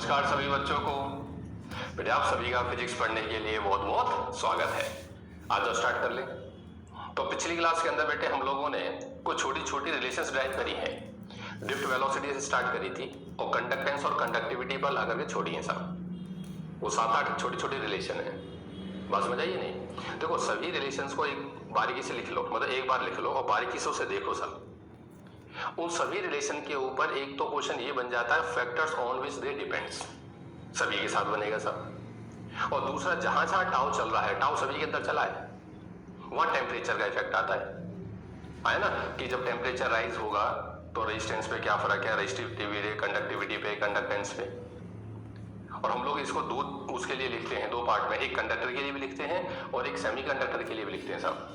नमस्कार सभी बच्चों को। बेटे आप सभी का फिजिक्स पढ़ने के लिए बहुत बहुत स्वागत है। आज जो स्टार्ट कर लें। तो पिछली क्लास के अंदर बेटे हम लोगों ने कुछ छोटी छोटी रिलेशंस ड्राइव करी हैं। ड्रिफ्ट वेलोसिटी से स्टार्ट करी थी और कंडक्टेंस और कंडक्टिविटी पर ला करके छोड़ी है सब। वो 7-8 छोटी छोटी रिलेशन है। बात समझ आई नहीं? देखो सभी रिलेशंस को एक बारीकी से लिख लो, मतलब एक बार लिख लो और बारीकी से उसे देखो सब। उन सभी रिलेशन के ऊपर एक तो क्वेश्चन ये बन जाता है factors on which they depends, सभी के साथ बनेगा सब। और दूसरा जहां जहां टाउ चल रहा है, टाउ सभी के अंदर चला है, वहां टेम्परेचर का इफेक्ट आता है ना, कि जब टेम्परेचर राइज होगा तो रेजिस्टेंस पे क्या फर्क है, रेजिस्टिविटी कंडक्टिविटी पे, कंडक्टेंस पे। और हम लोग इसको दो उसके लिए लिखते हैं, दो पार्ट में, एक कंडक्टर के लिए भी लिखते हैं और एक सेमीकंडक्टर के लिए भी लिखते हैं सब।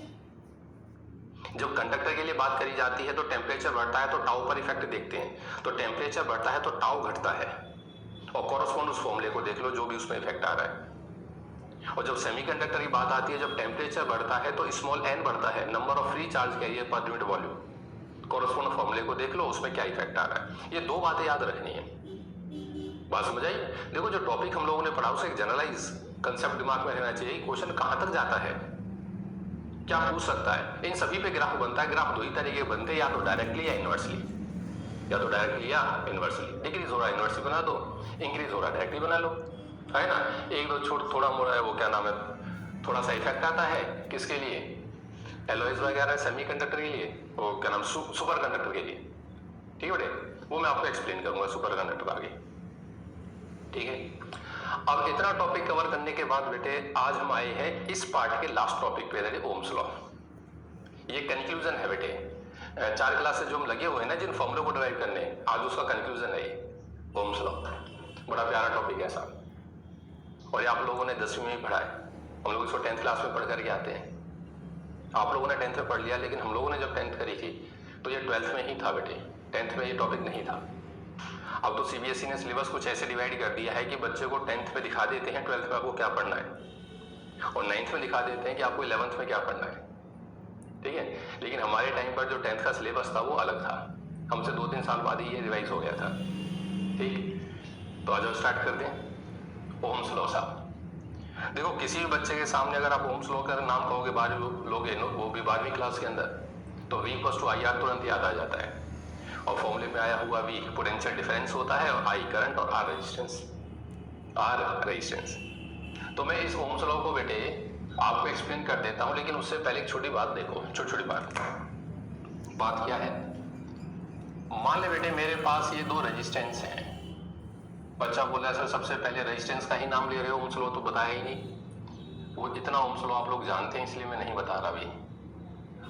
जब कंडक्टर के लिए बात करी जाती है तो टेम्परेचर बढ़ता है तो टाउ पर इफेक्ट देखते हैं, तो टेम्परेचर बढ़ता है तो टाउ घटता है और कॉरस्पॉन्ड उस फॉर्मूले को देख लो जो भी उसमें इफेक्ट आ रहा है। और जब सेमीकंडक्टर की बात आती है, जब टेम्परेचर बढ़ता है तो स्मॉल n बढ़ता है, number of free charge carrier per unit volume. Correspond फॉर्मूले को देख लो उसमें क्या इफेक्ट आ रहा है। ये दो बातें याद रखनी है। बात समझ आई? देखो जो टॉपिक हम लोगों ने पढ़ा उसे एक जनरलाइज कंसेप्ट दिमाग में रहना चाहिए। क्वेश्चन कहां तक जाता है, क्या पूछ सकता है। इन सभी पे ग्राफ बनता है। ग्राफ दो ही तरीके बनते हैं, या तो डायरेक्टली या इनवर्सली, या तो डायरेक्टली या इनवर्सली। डिक्रीज हो रहा है इनवर्सली बना दो, इंक्रीज हो रहा है डायरेक्टली बना लो, है ना। एक दो छोटा थोड़ा मोड़ा है, वो क्या नाम है, थोड़ा सा इफेक्ट आता है किसके लिए, एलॉयज वगैरह सेमीकंडक्टर के लिए, वो क्या नाम सुपर कंडक्टर के लिए। ठीक है बेटे, वो मैं आपको एक्सप्लेन करूंगा सुपर कंडक्टर आगे। ठीक है, अब इतना टॉपिक कवर करने के बाद बेटे आज हम आए हैं इस पार्ट के लास्ट टॉपिक पे, ओम्स लॉ। ये कंक्लूजन है बेटे। 4 क्लास से जो हम लगे हुए हैं ना जिन फॉर्मूले को ड्राइव करने, आज उसका कंक्लूजन है ये ओम्स लॉ। बड़ा प्यारा टॉपिक है ऐसा, और ये आप लोगों ने 10वीं में ही पढ़ा है। हम लोग इसको 10th क्लास में पढ़ करके आते हैं। आप लोगों ने 10th में पढ़ लिया, लेकिन हम लोगों ने जब 10th करी थी तो ये 12th में ही था बेटे, 10th में ये टॉपिक नहीं था। अब तो सीबीएसई ने सिलेबस कुछ ऐसे डिवाइड कर दिया है कि बच्चे को 10th में दिखा देते हैं 12th में आपको क्या पढ़ना है, और 9th में दिखा देते हैं कि आपको 11th में क्या पढ़ना है। ठीक है, लेकिन हमारे टाइम पर जो 10th का सिलेबस था वो अलग था। हमसे 2-3 साल बाद ही ये रिवाइज हो गया था। ठीक, तो आज स्टार्ट कर दें ओम्स लॉ साहब। देखो किसी भी बच्चे के सामने अगर आप ओम्स लॉ का नाम कहोगे 12वीं लोगे, वो भी 12वीं क्लास के अंदर, तो V = IR तुरंत याद आ जाता है। और फॉर्मूले में आया हुआ V पोटेंशियल डिफरेंस होता है, और I करंट और R रेजिस्टेंस। तो मैं इस ओम्स लॉ को बेटे आपको एक्सप्लेन कर देता हूं, लेकिन उससे पहले एक छोटी बात देखो। छोटी बात क्या है, मान ले बेटे मेरे पास ये 2 रेजिस्टेंस हैं। बच्चा बोला सर सबसे पहले रेजिस्टेंस का ही नाम ले रहे हो, ओम्स लॉ तो बताया ही नहीं। वो इतना ओम्स लॉ आप लोग जानते हैं इसलिए मैं नहीं बता रहा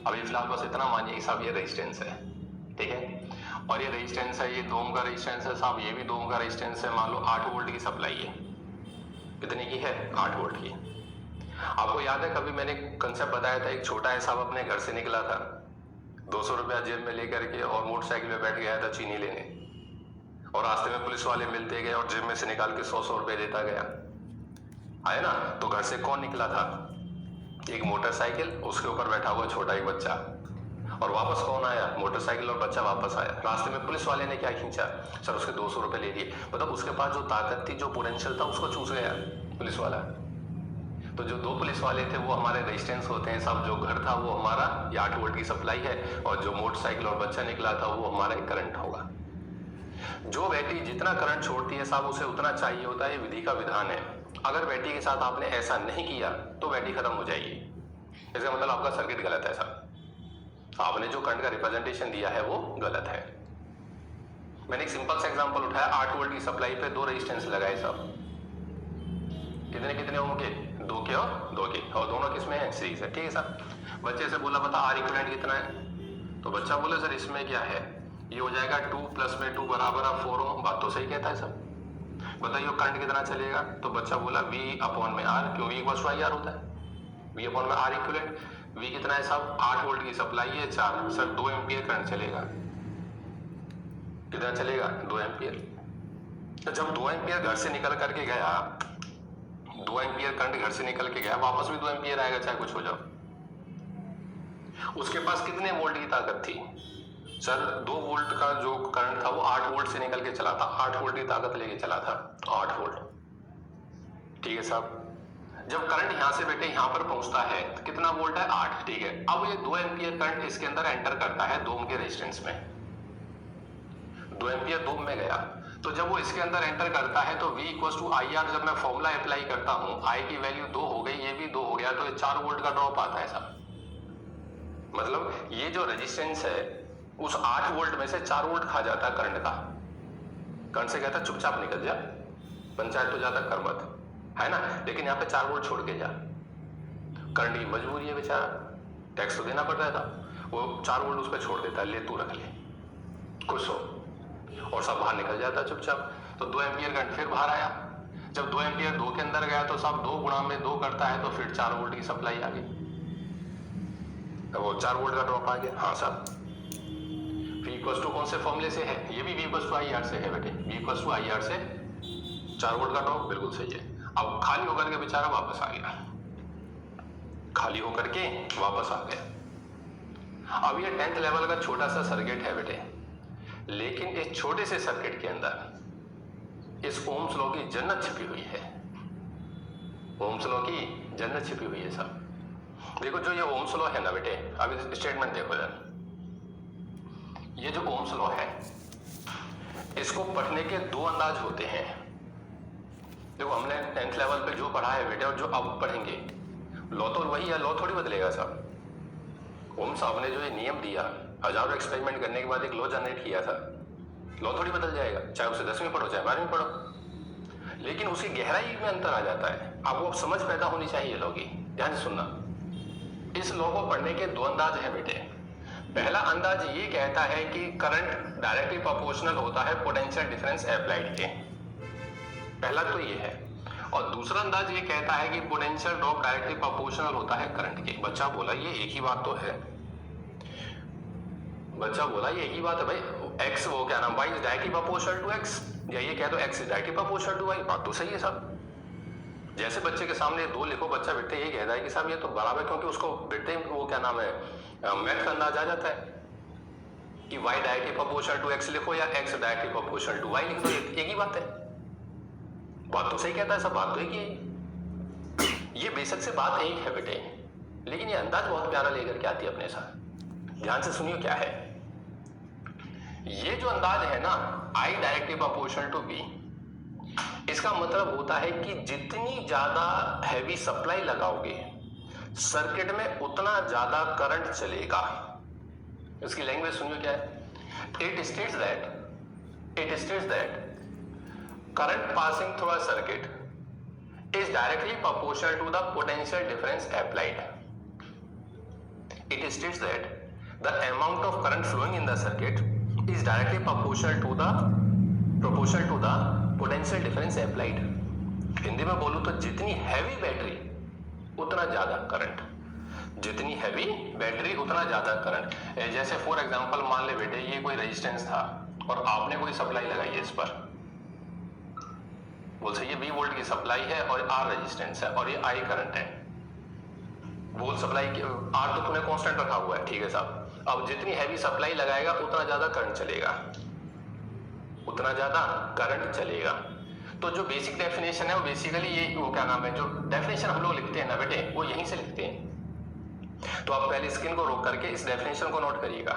अभी फिलहाल बस इतना मानिए कि साहब ये रेजिस्टेंस है। ठीक है, और ये रेजिस्टेंस है, ये 2 ओम का रेजिस्टेंस है साहब, ये भी 2 ओम का रेजिस्टेंस है। मान लो 8 वोल्ट की सप्लाई है। कितने की है? 8 वोल्ट की। आपको याद है कभी मैंने कंसेप्ट बताया था, एक छोटा है साहब अपने घर से निकला था 200 रुपया जेब में लेकर के, और मोटरसाइकिल में बैठ गया था चीनी लेने, और रास्ते में पुलिस वाले मिलते गए और जेब में से निकाल के 100 रुपए देता गया, आए ना। तो घर से कौन निकला था? एक मोटरसाइकिल, उसके ऊपर बैठा हुआ छोटा एक बच्चा, और वापस कौन आया? मोटरसाइकिल और बच्चा वापस आया। रास्ते में पुलिस वाले ने क्या खींचा? सर उसके 200 रुपए ले लिए। मतलब उसके पास जो ताकत थी, जो पोटेंशियल था, उसको चूस गया पुलिस वाला। तो जो 2 पुलिस वाले थे वो हमारे रेजिस्टेंस होते हैं साहब, जो घर था वो हमारा 8 वोल्ट की सप्लाई है, और जो मोटरसाइकिल और बच्चा निकला था वो हमारा एक करंट होगा। जो बैटरी जितना करंट छोड़ती है साहब उसे उतना चाहिए होता है, विधि का विधान है। अगर बैटरी के साथ आपने ऐसा नहीं किया तो बैटरी खत्म हो जाएगी। इसका मतलब आपका सर्किट गलत है साहब, आपने जो करंट का रिप्रेजेंटेशन दिया है वो गलत है। मैंने एक सिंपल सा एग्जांपल उठाया, 8 वोल्ट की सप्लाई पे 2 रेजिस्टेंस लगाए साहब, कितने ओम के? 2 के और 2 के, और दोनों किसमें है? सीरीज है। ठीक है साहब, बच्चे से बोला बता R इक्विवेलेंट कितना है? तो बच्चा बोले सर इसमें क्या है, ये हो जाएगा 2 + 2 = 4 ओम। बात तो सही कहता है सब। बताइए करंट कितना चलेगा? तो बच्चा बोला V/R, क्यों V = IR होता है, V/R इक्विवेलेंट। V कितना है साहब? 8 वोल्ट की सप्लाई है 4, सर 2 एम्पियर करंट चलेगा। कितना चलेगा? 2 एम्पियर। तो जब 2 एम्पियर घर से निकल करके गया, 2 एम्पियर करंट घर से निकल के गया, वापस भी 2 एम्पियर आएगा चाहे कुछ हो जाओ। उसके पास कितने वोल्ट की ताकत थी? सर 2 वोल्ट का जो करंट था वो 8 वोल्ट से निकल के चला था, 8 वोल्ट की ताकत लेके चला था, 8 वोल्ट। ठीक है साहब, जब करंट यहां से बेटे यहां पर पहुंचता है तो कितना वोल्ट है, 8। ठीक है, अब ये 2 एम्पियर करंट इसके अंदर एंटर करता है 2 ओम के रेजिस्टेंस में, 2 एम्पियर 2 ओम में गया। तो जब वो इसके अंदर एंटर करता है तो V equal to I R, जब मैं फॉर्मूला अप्लाई करता हूं, I की वैल्यू 2 हो गई, ये भी 2 हो गया, तो ये 4 वोल्ट का ड्रॉप आता है साहब। मतलब ये जो रेजिस्टेंस है उस 8 वोल्ट में से 4 वोल्ट खा जाता है करंट का। करंट से कहता है चुपचाप निकल जा, पंचायत तो ज्यादा कर मत, है ना, लेकिन यहाँ पे 4 वोल्ट छोड़ के जा। करंट की मजबूरी है बेचारा, टैक्स तो देना पड़ रहा था, वो 4 वोल्ट उस पर छोड़ देता है, ले तू रख ले, खुश हो, और सब बाहर निकल जाता चुपचाप। तो 2 एम्पियर करंट फिर बाहर आया, जब 2 एम्पियर 2 के अंदर गया तो साहब 2 गुणा में 2 करता है, तो फिर 4 वोल्ट की सप्लाई आ गई, वो 4 वोल्ट का ड्रॉप आ गया। हाँ साहब, V इक्वल टू कौन से फॉर्मूले से है, ये भी V equal to I R से है बेटे, V equal to I R से 4 वोल्ट का ड्रॉप, बिल्कुल सही है। अब खाली होकर के बेचारा वापस आ गया, खाली होकर के वापस आ गया। अब ये 10th लेवल का छोटा सा सर्किट है बेटे, लेकिन इस छोटे से सर्किट के अंदर इस ओम्स लॉ की जन्नत छिपी हुई है, ओम्स लॉ की जन्नत छिपी हुई है साहब। देखो जो ये ओम्स लॉ है ना बेटे, अब स्टेटमेंट देखो जरा, ये जो ओम्स लॉ है इसको पढ़ने के 2 अंदाज होते हैं। देखो हमने 10th लेवल पे जो पढ़ा है बेटे और जो अब पढ़ेंगे, लॉ तो वही है, लॉ थोड़ी बदलेगा साहब। ओम साहब ने जो ये नियम दिया, हजारों एक्सपेरिमेंट करने के बाद एक लॉ जनरेट किया था, लॉ थोड़ी बदल जाएगा, चाहे उसे 10वीं पढ़ो चाहे 12वीं पढ़ो, लेकिन उसकी गहराई में अंतर आ जाता है। आपको अब समझ पैदा होनी चाहिए लॉ की, ध्यान से सुनना। इस लॉ को पढ़ने के 2 अंदाज है बेटे। पहला अंदाज ये कहता है कि करंट डायरेक्टली प्रोपोर्शनल होता है पोटेंशियल डिफरेंस अप्लाइड के, पहला तो ये है। और दूसरा अंदाज ये कहता है कि पोटेंशियल ड्रॉप डायरेक्टली प्रोपोर्शनल होता है करंट के। बच्चा बोला ये एक ही बात तो है, बच्चा बोला ये एक ही बात है भाई, एक्स वो क्या नाम, Y is directly proportional to X, या ये कह दो X is directly proportional to Y, बात तो सही है साहब। जैसे बच्चे के सामने 2 लिखो, बच्चा बेटे ये कहता है कि साहब ये तो बराबर, क्योंकि उसको बेटे वो क्या नाम है, मैथ का अंदाज आ जाता है कि y directly proportional to x लिखो या x directly proportional to y लिख दो, एक ही बात है, बात तो सही कहता है सब, बात तो एक ही है। ये बेशक से बात एक है बेटे, लेकिन ये अंदाज बहुत प्यारा लेकर के आती है अपने साथ। ध्यान से सुनिए क्या है ये जो अंदाज है ना, I directly proportional to B, इसका मतलब होता है कि जितनी ज्यादा हैवी सप्लाई लगाओगे सर्किट में उतना ज्यादा करंट चलेगा। इसकी लैंग्वेज सुनिए क्या है, it states that current passing through a circuit is directly proportional to the potential difference applied. It states that the amount of current flowing in the circuit is directly proportional to the potential difference applied. Hindi में बोलूं तो जितनी heavy battery उतना ज्यादा current, जितनी heavy battery उतना ज्यादा current. जैसे फॉर एग्जांपल मान ले बेटे ये कोई रेजिस्टेंस था और आपने कोई सप्लाई लगाई है इस पर, बोल सही है 20 वोल्ट की सप्लाई है और R रेजिस्टेंस है और ये I करंट है। वोल्ट सप्लाई R तो तूने कांस्टेंट रखा हुआ है, ठीक है साहब। अब जितनी हैवी सप्लाई लगाएगा उतना ज्यादा करंट चलेगा, उतना ज्यादा करंट चलेगा। तो जो बेसिक डेफिनेशन है वो बेसिकली ये वो क्या नाम है, जो डेफिनेशन हम लोग लिखते हैं ना बेटे वो यहीं से लिखते हैं। तो आप पहले स्क्रीन को रोक करके इस डेफिनेशन को नोट करिएगा,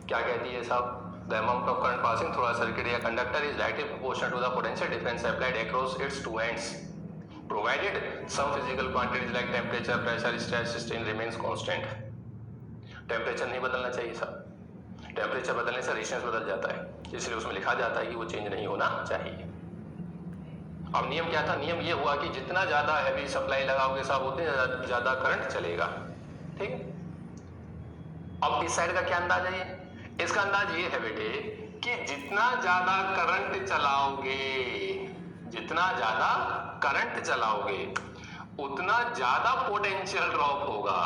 क्या कहती है साहब, the amount of current passing through a circuit या conductor is directly proportional to the potential difference applied across its two ends provided some physical quantities like temperature, pressure, stress, strain remains constant. Temperature नहीं बदलना चाहिए साहब, temperature बदलने से resistance बदल जाता है, इसलिए उसमें लिखा जाता है कि वो चेंज नहीं होना चाहिए। अब नियम क्या था, नियम ये हुआ कि जितना ज्यादा हैवी सप्लाई लगाओगे साहब उतने ज्यादा करंट चलेगा, ठीक है। अब इस साइड का क्या अंदाज है, ये इसका अंदाज ये है बेटे कि जितना ज्यादा करंट चलाओगे, जितना ज्यादा करंट चलाओगे उतना ज्यादा पोटेंशियल ड्रॉप होगा,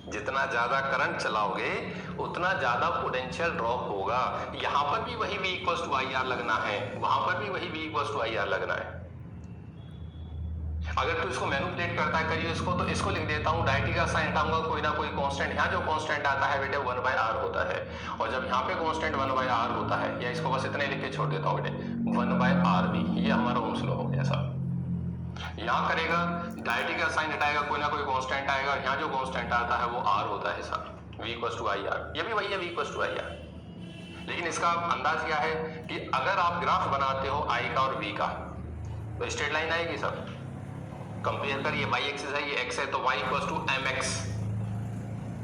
जितना ज्यादा करंट चलाओगे उतना ज्यादा पोटेंशियल ड्रॉप होगा। यहां पर भी वही V equal to I R लगना है, वहां पर भी वही V equal to I R लगना है। अगर तू इसको मैनिपुलेट करता है करिए इसको, तो इसको लिख देता हूँ, डायटी का साइन हटाऊंगा कोई ना कोई कांस्टेंट, यहाँ जो कांस्टेंट आता है बेटे 1/r होता है, और जब यहाँ पे कांस्टेंट 1/r होता है, या इसको बस इतने लिख के छोड़ देता हूँ बेटे 1/rv, ये हमारा ओम्स लॉ हो गया साहब। यहाँ करेगा डायटी का साइन हटाएगा कोई ना कोई कांस्टेंट आएगा, यहाँ जो कांस्टेंट आता है वो r होता है साहब, v=ir, ये भी वही है v=ir। लेकिन इसका अंदाज क्या है कि अगर आप ग्राफ बनाते हो i का और v का, तो स्ट्रेट लाइन आएगी सब, कंपेयर करिए, y एक्सिस है ये x है, तो y=mx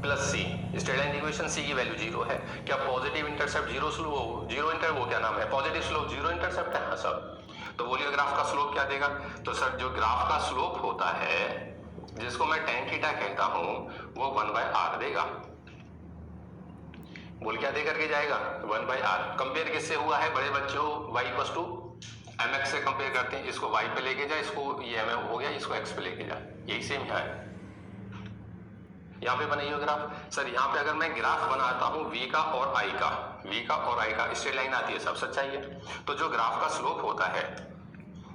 plus c, straight line equation c की वैल्यू 0 है। क्या positive intercept zero slope, zero inter वो क्या नाम है, पॉजिटिव स्लोप जीरो इंटरसेप्ट है, हाँ सब। तो बोलिए ग्राफ का स्लोप क्या देगा, तो सर जो ग्राफ का स्लोप होता है जिसको मैं tan थीटा कहता हूं वो 1/r देगा। बोल क्या दे करके जाएगा 1/r। कंपेयर किससे हुआ है बड़े बच्चों, y=mx से कंपेयर करते हैं, इसको y पे लेके जा, इसको ये mm हो गया, इसको x पे लेके जा, यही सेम यहाँ है। यहाँ पे बनाइए ग्राफ। सर यहाँ पे अगर मैं ग्राफ बनाता हूँ v का और i का, v का और i का स्ट्रेट लाइन आती है, सब सच्चाई है। तो जो ग्राफ का स्लोप होता है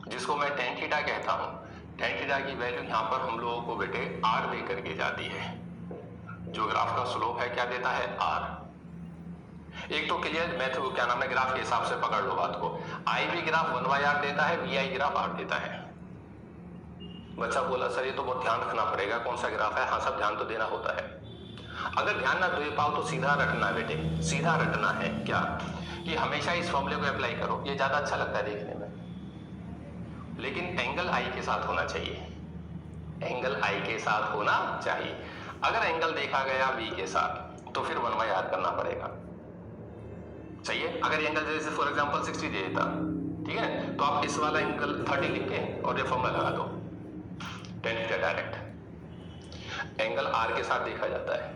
जिसको मैं tan थीटा कहता हूँ, tan थीटा की वैल्यू यहाँ पर हम लोगों को बेटे r दे करके जाती है। जो ग्राफ का स्लोप है क्या देता है, r। एक तो क्लियर, मैं तो क्या नाम है ग्राफ के हिसाब से पकड़ लो बात को, i भी ग्राफ 1/r देता है, vi ग्राफ r देता है। बच्चा बोला सर ये तो बहुत ध्यान रखना पड़ेगा कौन सा ग्राफ है, हाँ सब ध्यान तो देना होता है। अगर ध्यान ना दे पाओ तो सीधा रटना बेटे, सीधा रटना है क्या कि हमेशा इस फॉर्मूले को अप्लाई करो, ये ज्यादा अच्छा लगता है देखने में। लेकिन एंगल आई के साथ होना चाहिए, एंगल आई के साथ होना चाहिए। अगर एंगल देखा गया v के साथ तो फिर 1/r करना पड़ेगा, सही है। अगर एंगल जैसे फॉर एग्जांपल 60 दे देता, ठीक है, तो आप इस वाला एंगल 30 लिख के और ये फॉर्मूला लगा दो, tan theta direct angle r के साथ देखा जाता है,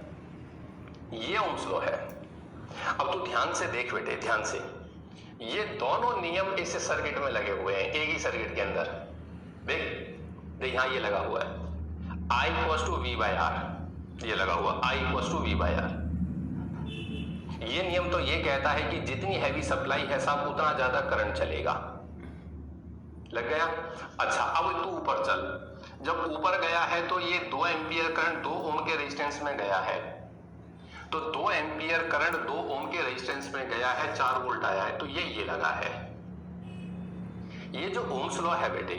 ये ओम्स लॉ है। अब तू ध्यान से देख बेटे, ध्यान से, ये दोनों नियम इस सर्किट में लगे हुए हैं, एक ही सर्किट के अंदर। देख यहाँ ये लगा हुआ है I=v/r, ये लगा हुआ I=v/r। ये नियम तो ये कहता है कि जितनी हैवी सप्लाई है साहब उतना ज्यादा करंट चलेगा। लग गया। अच्छा अब तू ऊपर चल, जब ऊपर गया है तो ये 2 एम्पियर करंट 2 ओम के रेजिस्टेंस में गया है, तो 2 एम्पियर करंट 2 ओम के रेजिस्टेंस में गया है, 4 वोल्ट आया है, तो ये लगा है। ये जो ओम्स लॉ है बेटे,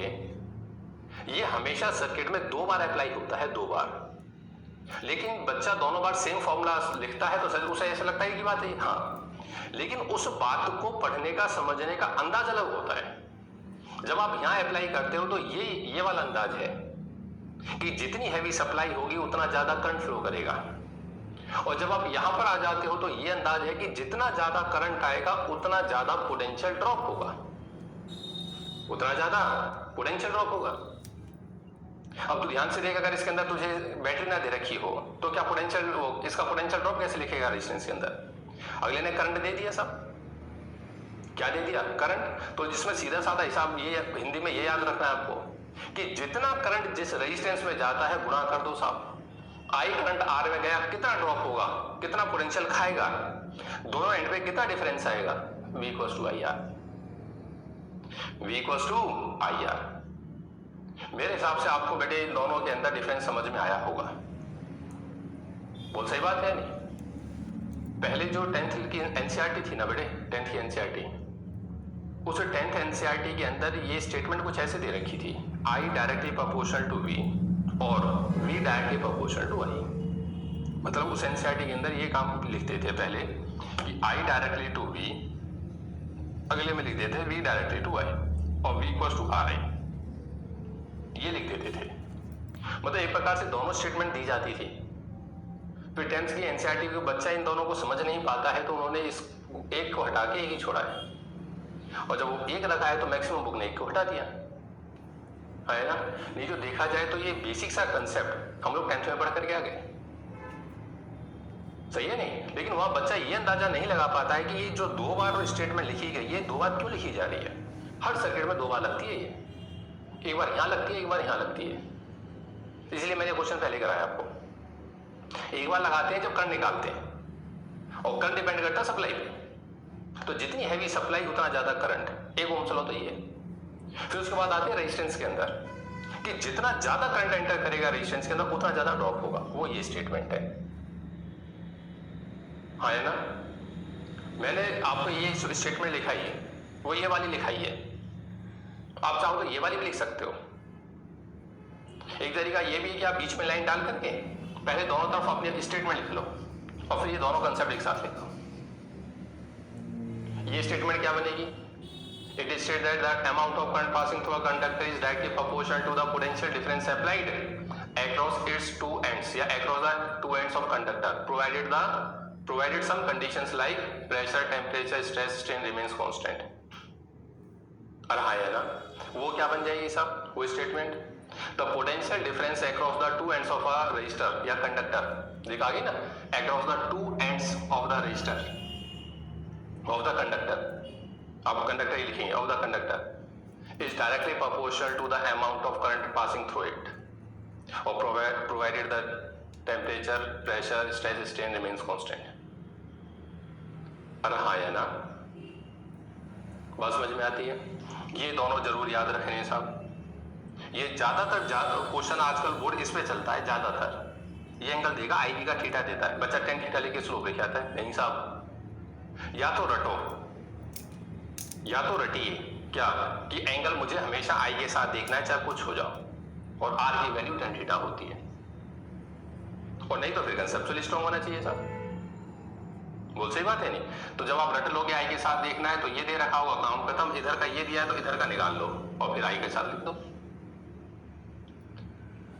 ये हमेशा सर्किट में 2 बार अप्लाई होता है, 2 बार। लेकिन बच्चा दोनों बार सेम फॉर्मूला लिखता है तो सर उसे ऐसा लगता है कि बात है, हाँ, लेकिन उस बात को पढ़ने का समझने का अंदाज अलग होता है। जब आप यहां अप्लाई करते हो तो ये वाला अंदाज है कि जितनी हैवी सप्लाई होगी उतना ज्यादा करंट फ्लो करेगा, और जब आप यहां पर आ जाते हो तो ये अंदाज है कि जितना ज्यादा करंट आएगा उतना ज्यादा पोटेंशियल ड्रॉप होगा, उतना ज्यादा पोटेंशियल ड्रॉप होगा। अब तू ध्यान से देख, अगर इसके अंदर तुझे बैटरी ना दे रखी हो तो क्या पोटेंशियल, इसका पोटेंशियल ड्रॉप कैसे लिखेगा रेजिस्टेंस के अंदर। अगले ने करंट दे दिया, सब क्या दे दिया, करंट। तो जिसमें सीधा साधा हिसाब ये हिंदी में ये याद रखना है आपको कि जितना करंट जिस रेजिस्टेंस में जाता है गुणा कर दो साहब। आई करंट आर में गया, कितना ड्रॉप होगा, कितना पोटेंशियल खाएगा, दोनों एंड पे कितना डिफरेंस आएगा, v=ir, v=ir। मेरे हिसाब से आपको बेटे इन दोनों के अंदर डिफरेंस समझ में आया होगा। बोल सही बात है नहीं। पहले जो 10th की एनसीईआरटी थी ना बेटे, 10th की एनसीईआरटी, उस 10th एनसीईआरटी के अंदर ये स्टेटमेंट कुछ ऐसे दे रखी थी, I directly proportional to V और V directly proportional to I। मतलब उस एनसीईआरटी के अंदर ये काम लिखते थे पहले कि I डायरेक्टली टू V, अगले में लिख देते V डायरेक्टली टू I और v=RI, ये लिख देते थे। मतलब एक प्रकार से दोनों स्टेटमेंट दी जाती थी। फिर 10th की एनसीईआरटी को बच्चा इन दोनों को समझ नहीं पाता है तो उन्होंने इस एक को हटा के एक ही छोड़ा है, और जब वो एक रखा है तो मैक्सिमम बुक ने एक को हटा दिया है ना। नहीं जो देखा जाए तो ये बेसिक सा कंसेप्ट हम लोग 10th में पढ़ करके आ गए, सही है नहीं। लेकिन वहां बच्चा ये अंदाजा नहीं लगा पाता है कि ये जो 2 बार स्टेटमेंट लिखी गई है 2 बार क्यों लिखी जा रही है। हर सर्किट में 2 बार लगती है, ये एक बार यहां लगती है, एक बार यहां लगती है। इसलिए मैंने क्वेश्चन पहले कराया आपको, एक बार लगाते हैं जब करंट निकालते हैं, और करंट डिपेंड करता है सप्लाई पे, तो जितनी हैवी सप्लाई उतना ज्यादा करंट, एक ओम चलो तो ये। फिर उसके बाद आते हैं रेजिस्टेंस के अंदर, कि जितना ज्यादा करंट एंटर करेगा रेजिस्टेंस के अंदर उतना ज्यादा ड्रॉप होगा। वो ये स्टेटमेंट है, हाँ है ना। मैंने आपको ये स्टेटमेंट लिखाई है, वो ये वाली लिखाई है। आप चाहो तो ये वाली भी लिख सकते हो। एक तरीका ये भी है कि आप बीच में लाइन डाल करके पहले दोनों तरफ अपने स्टेटमेंट लिख लो और फिर ये दोनों कंसेप्ट एक साथ लिखो। ये स्टेटमेंट क्या बनेगी? It is state that the amount of current passing through a conductor is directly proportional to the potential difference applied across its two ends या across the two ends of conductor provided some conditions like pressure, temperature, stress, strain remains constant। अरे हाँ है ना, वो क्या बन जाएगी सब? वो statement the potential difference across the two ends of a resistor या कंडक्टर, दिखा गई ना, across the two ends of the resistor of the conductor, आप कंडक्टर ही लिखेंगे, of the conductor is directly proportional to the amount of current passing through it और provided the temperature, pressure, stress, strain remains constant. अरे हाँ है ना, बात समझ में आती है? ये दोनों जरूर याद रखने हैं साहब। ये ज्यादातर क्वेश्चन आजकल बोर्ड इस पे चलता है ज्यादातर। ये एंगल देगा, आईबी का थीटा देता है, बच्चा टेन थीटा लेके स्लोप लिख आता है। नहीं साहब, या तो रटो या तो रटिए क्या कि एंगल मुझे हमेशा आई के साथ देखना है चाहे कुछ हो जाओ, और आर की वैल्यू टेन थीटा होती है, और नहीं तो फिर कंसेप्चुअली स्ट्रॉन्ग होना चाहिए साहब। बोल सही बात है नहीं? तो जब आप रट लोगे आई के साथ देखना है तो ये दे रखा होगा, काम खत्म, इधर का ये दिया है तो इधर का निकाल लो और फिर आई के साथ लिख दो।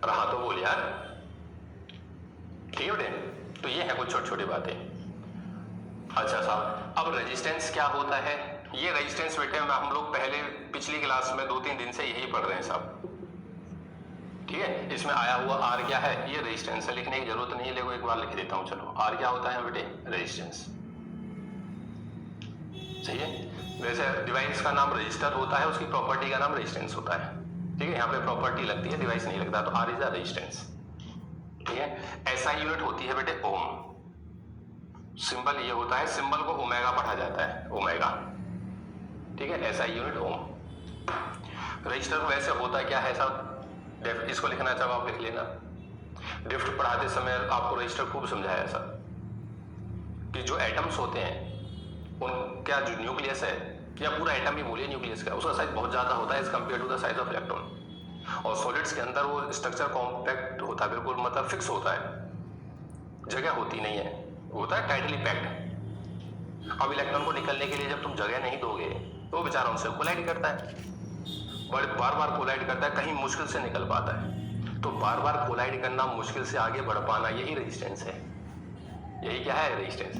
रहा तो बोल यार, ठीक है बेटे? तो ये है कुछ छोटी छोटी बातें। अच्छा साहब, अब रेजिस्टेंस क्या होता है? ये रेजिस्टेंस बेटे हम लोग पहले पिछली क्लास में 2-3 दिन से यही पढ़ रहे हैं साहब, ठीक है? इसमें आया हुआ आर क्या है, ये रेजिस्टेंस है, लिखने की जरूरत नहीं है, लेकिन एक बार लिख देता हूं। चलो, आर क्या होता है बेटे? रेजिस्टेंस, सही है। वैसे डिवाइस का नाम रजिस्टर होता है, उसकी प्रॉपर्टी का नाम रेजिस्टेंस होता है, ठीक है? यहाँ पे प्रॉपर्टी लगती है, डिवाइस नहीं लगता, तो आर इज अ रेजिस्टेंस, ठीक है? एसआई यूनिट होती है बेटे ओम। सिंबल ये होता है, सिंबल को ओमेगा पढ़ा जाता है, ओमेगा, ठीक है? एसआई यूनिट ओम। रजिस्टर वैसे होता क्या है साहब? इसको लिखना चाहो आप लिख लेना। डिफ्ट पढ़ाते समय आपको रजिस्टर खूब समझाया सर कि जो एटम्स होते हैं उनका जो न्यूक्लियस है, या पूरा एटम ही बोलिए न्यूक्लियस का, उसका साइज बहुत ज्यादा होता है as compare to the size of electron. और सॉलिड्स के अंदर वो स्ट्रक्चर कॉम्पैक्ट होता है, बिल्कुल मतलब फिक्स होता है, जगह होती नहीं है, होता है टाइटली पैक्ड। अब इलेक्ट्रॉन को निकलने के लिए जब तुम जगह नहीं दोगे तो वो बेचारा उनसे कोलाइड करता है, बार बार कोलाइड करता है, कहीं मुश्किल से निकल पाता है। तो बार बार कोलाइड करना, मुश्किल से आगे बढ़ पाना, यही रेजिस्टेंस है। यही क्या है? रेजिस्टेंस।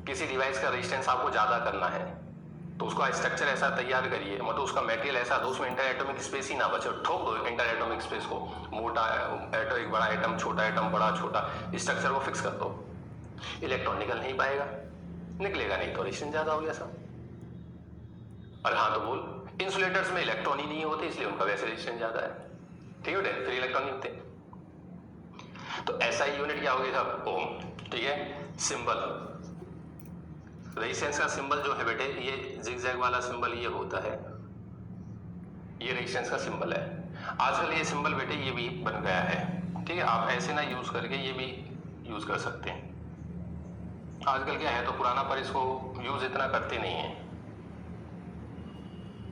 किसी डिवाइस का रेजिस्टेंस आपको ज्यादा करना है तो उसका स्ट्रक्चर ऐसा तैयार करिए, मतलब उसका मटेरियल ऐसा दो, उसमें इंटर एटॉमिक स्पेस ही ना बचे, ठोक दो इंटर एटॉमिक स्पेस को, मोटा एटो, एक बड़ा एटम, छोटा एटम, बड़ा छोटा, स्ट्रक्चर को फिक्स कर दो। इलेक्ट्रॉन निकल नहीं पाएगा, निकलेगा नहीं तो रेजिस्टेंस ज्यादा हो गया सब। और हाँ तो बोल, इंसुलेटर्स में इलेक्ट्रॉन ही नहीं होते इसलिए उनका वैसे रेजिस्टेंस ज्यादा है, ठीक है? फिर इलेक्ट्रॉन नहीं होते। तो एसआई यूनिट क्या होगी साहब? ओम, ठीक है? सिंबल, रेजिस्टेंस का सिंबल जो है बेटे, ये जिगजैग वाला सिंबल ये होता है, ये रेजिस्टेंस का सिंबल है। आजकल ये सिंबल बेटे ये भी बन गया है, ठीक है? आप ऐसे ना यूज करके ये भी यूज कर सकते हैं। आजकल क्या है तो पुराना, पर इसको यूज इतना करते नहीं है।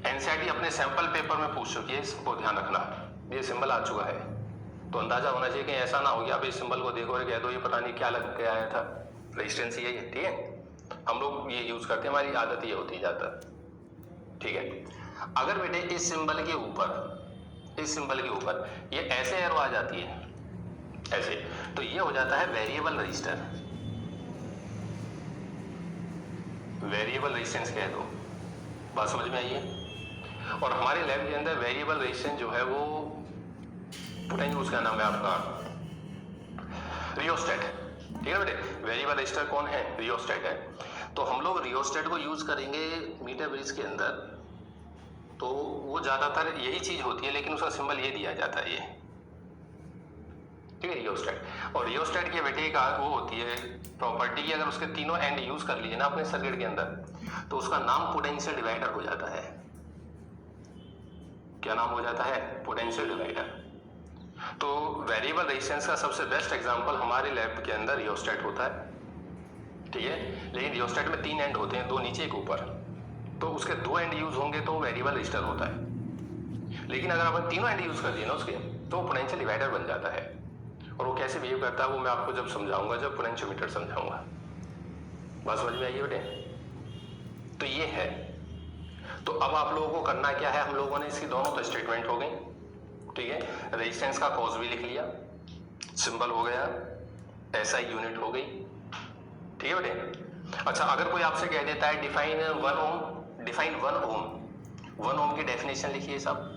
एनसीईआरटी अपने सैंपल पेपर में पूछ चुकी है, इसको ध्यान रखना। ये सिंबल आ चुका है तो अंदाजा होना चाहिए कि ऐसा ना हो गया आप इस सिंबल को देखो और कह दो ये पता नहीं क्या लग के आया था। रेजिस्टेंस यही है, ठीक है? हम लोग ये यूज करते हैं, हमारी आदत ये होती जाता, ठीक है? अगर बेटे इस सिंबल के ऊपर, इस सिंबल के ऊपर ये ऐसे एरो आ जाती है, ऐसे, तो ये हो जाता है वेरिएबल रजिस्टर। वेरिएबल रेजिस्टेंस कह दो, बात समझ में आई है? और हमारे लैब के अंदर वेरिएबल रेजिस्टेंस जो है वो बताएंगे, उसका नाम है आपका रियोस्टेट, ठीक है बेटे? वेरिएबल रजिस्टर कौन है? रियोस्टेट है। तो हम लोग रियोस्टेट को यूज करेंगे मीटर ब्रिज के अंदर, तो वो ज्यादातर यही चीज होती है, लेकिन उसका सिंबल ये दिया जाता है, ये, ठीक है? रियोस्टेट। और रियोस्टेट के बेटे का वो होती है प्रॉपर्टी कि अगर उसके तीनों एंड यूज कर लिए ना अपने सर्किट के अंदर, तो उसका नाम पोटेंशियल डिवाइडर हो जाता है। क्या नाम हो जाता है? Potential divider. तो वेरिएबल रेजिस्टेंस का सबसे बेस्ट एग्जांपल हमारे लैब के अंदर रियोस्टेट होता है, ठीक है। लेकिन रियोस्टेट में 3 एंड होते हैं, 2 नीचे एक ऊपर, तो उसके 2 एंड यूज होंगे तो वेरिएबल रजिस्टर होता है। लेकिन अगर अपन तीनों एंड यूज कर दिए ना उसके, तो वो पोटेंशियल डिवाइडर बन जाता है। और वो कैसे बिहेव करता है वो मैं आपको जब समझाऊंगा, जब पोटेंशियोमीटर समझाऊंगा। बात समझ में आई है बेटे? तो ये है। तो अब आप लोगों को करना क्या है, हम लोगों ने इसकी दोनों तो स्टेटमेंट हो गई, ठीक है। रेजिस्टेंस का कॉज भी लिख लिया, सिंबल हो गया, एसआई यूनिट हो गई, ठीक है बेटे। अच्छा, अगर कोई आपसे कह देता है डिफाइन 1 ओम, डिफाइन 1 ओम, 1 ओम की डेफिनेशन लिखिए साहब,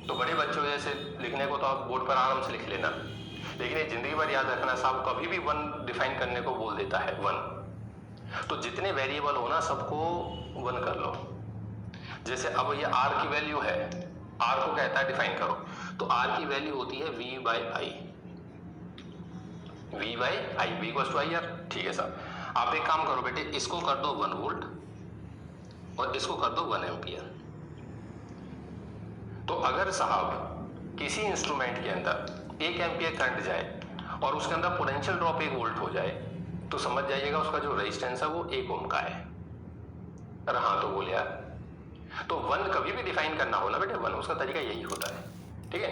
तो बड़े बच्चों जैसे लिखने को तो आप बोर्ड पर आराम से लिख लेना, लेकिन ये जिंदगी भर याद रखना साहब, कभी भी 1 डिफाइन करने को बोल देता है 1, तो जितने वेरिएबल हो ना सबको 1 कर लो। जैसे अब ये r की वैल्यू है, r को कहता है डिफाइन करो, तो r की वैल्यू होती है v by I, v by I, v equals to I R, ठीक है साहब। आप एक काम करो बेटे, इसको कर दो 1 वोल्ट और इसको कर दो 1 एम्पियर। तो अगर साहब किसी इंस्ट्रूमेंट के अंदर 1 एम्पियर करंट जाए और उसके अंदर पोटेंशियल ड्रॉप 1 वोल्ट हो जाए, तो समझ जाइएगा उसका जो रेजिस्टेंस है वो 1 ओम का है। अरे हाँ, तो बोल यार, तो 1 कभी भी डिफाइन करना हो ना बेटे, 1 उसका तरीका यही होता है, ठीक है।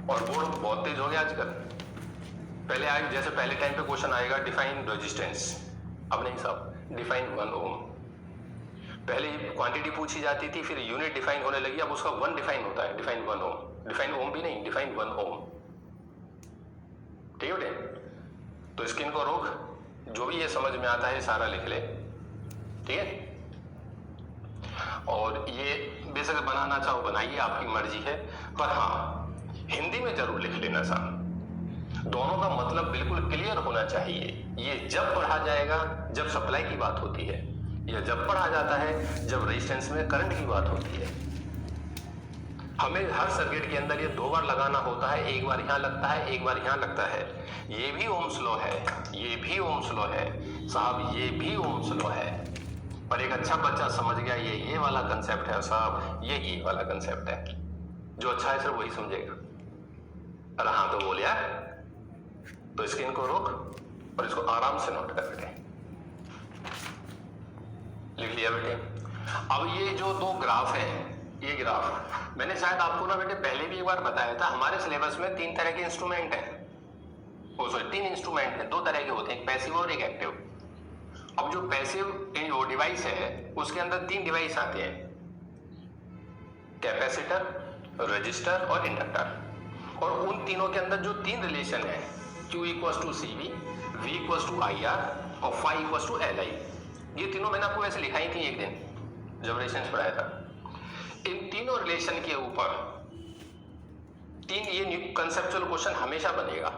और बोर्ड बहुत तेज हो गया आजकल। पहले आए, जैसे पहले टाइम पे क्वेश्चन आएगा डिफाइन रेजिस्टेंस, अब नहीं साहब, डिफाइन 1 ओम। पहले क्वांटिटी पूछी जाती थी, फिर यूनिट डिफाइन होने लगी, अब उसका 1 डिफाइन होता है, डिफाइन 1 ओम, डिफाइन ओम भी नहीं, डिफाइन 1 ओम, ठीक है बेटे। तो स्क्रीन को रोक, जो भी ये समझ में आता है सारा लिख ले, ठीक है। और ये बेशक बनाना चाहो बनाइए, आपकी मर्जी है, पर हाँ हिंदी में जरूर लिख लेना साहब, दोनों का मतलब बिल्कुल क्लियर होना चाहिए। ये जब पढ़ा जाएगा जब सप्लाई की बात होती है, या जब पढ़ा जाता है जब रेजिस्टेंस में करंट की बात होती है। हमें हर सर्किट के अंदर ये 2 बार लगाना होता है, एक बार यहां लगता है, एक बार यहां लगता है। ये भी ओम्स लॉ है, ये भी ओम्स लॉ है साहब, ये भी ओम्स लॉ है। और एक अच्छा बच्चा समझ गया ये वाला कंसेप्ट है साहब, ये वाला कंसेप्ट है। जो अच्छा है सिर्फ वही समझेगा। अरे हाँ, तो बोल यार, तो स्क्रीन को रोक और इसको आराम से नोट कर बेटे, लिख लिया बेटे। अब ये जो 2 ग्राफ है, ये ग्राफ मैंने शायद आपको ना बेटे पहले भी एक बार बताया था, हमारे सिलेबस में 3 तरह के इंस्ट्रूमेंट हैं, ओ सॉरी 3 इंस्ट्रूमेंट हैं, 2 तरह के होते हैं, एक पैसिव और एक एक्टिव। अब जो पैसिव डिवाइस है उसके अंदर 3 डिवाइस आते हैं, कैपेसिटर, रजिस्टर और इंडक्टर। और उन तीनों के अंदर जो 3 रिलेशन है, Q equals to CV, V equals to IR और phi इक्वल्स टू LI, ये तीनों मैंने आपको वैसे लिखाई थी एक दिन जब रेजिस्टेंस पढ़ाया था। इन तीनों रिलेशन के ऊपर 3 ये कंसेप्चुअल क्वेश्चन हमेशा बनेगा।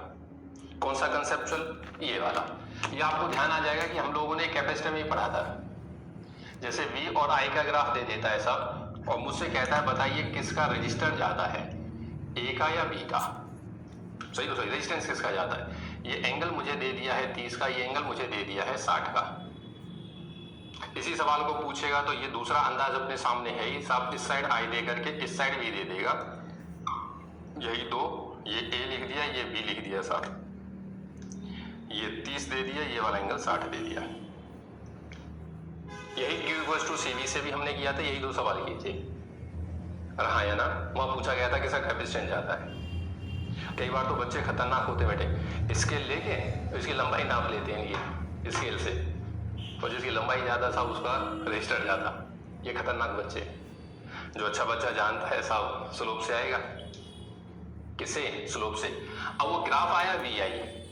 कौन सा कंसेप्चुअल? ये वाला। ये आपको ध्यान आ जाएगा कि हम लोगों ने कैपेसिटर में ही पढ़ा था। जैसे V और I का ग्राफ दे देता है सब, और मुझसे कहता है बताइए किसका रजिस्टर ज्यादा है, A का या B का। सही तो सही, रेजिस्टेंस किसका ज्यादा है। ये एंगल मुझे दे दिया है 30 का, ये एंगल मुझे दे दिया है 60 का। इसी सवाल को पूछेगा तो ये दूसरा अंदाज अपने सामने है ही साहब, इस साइड I दे करके इस साइड B दे देगा, यही 2, ये A लिख दिया, ये B लिख दिया साहब, ये 30 दे दिया, ये वाला एंगल 60 दे दिया। यही Q इक्वल्स टू CV से भी हमने किया था, यही 2 सवाल किए थे। हाँ या ना, वहां पूछा गया था किसका कैपेसिटेंस ज्यादा है। कई बार तो बच्चे खतरनाक होते बेटे, स्केल लेके इसकी लंबाई नाप लेते हैं ये स्केल से, और जिसकी लंबाई ज्यादा था उसका रजिस्टर ज्यादा। ये खतरनाक बच्चे। जो अच्छा बच्चा जानता है साहब स्लोप से आएगा, किससे? स्लोप से। अब वो ग्राफ आया VI,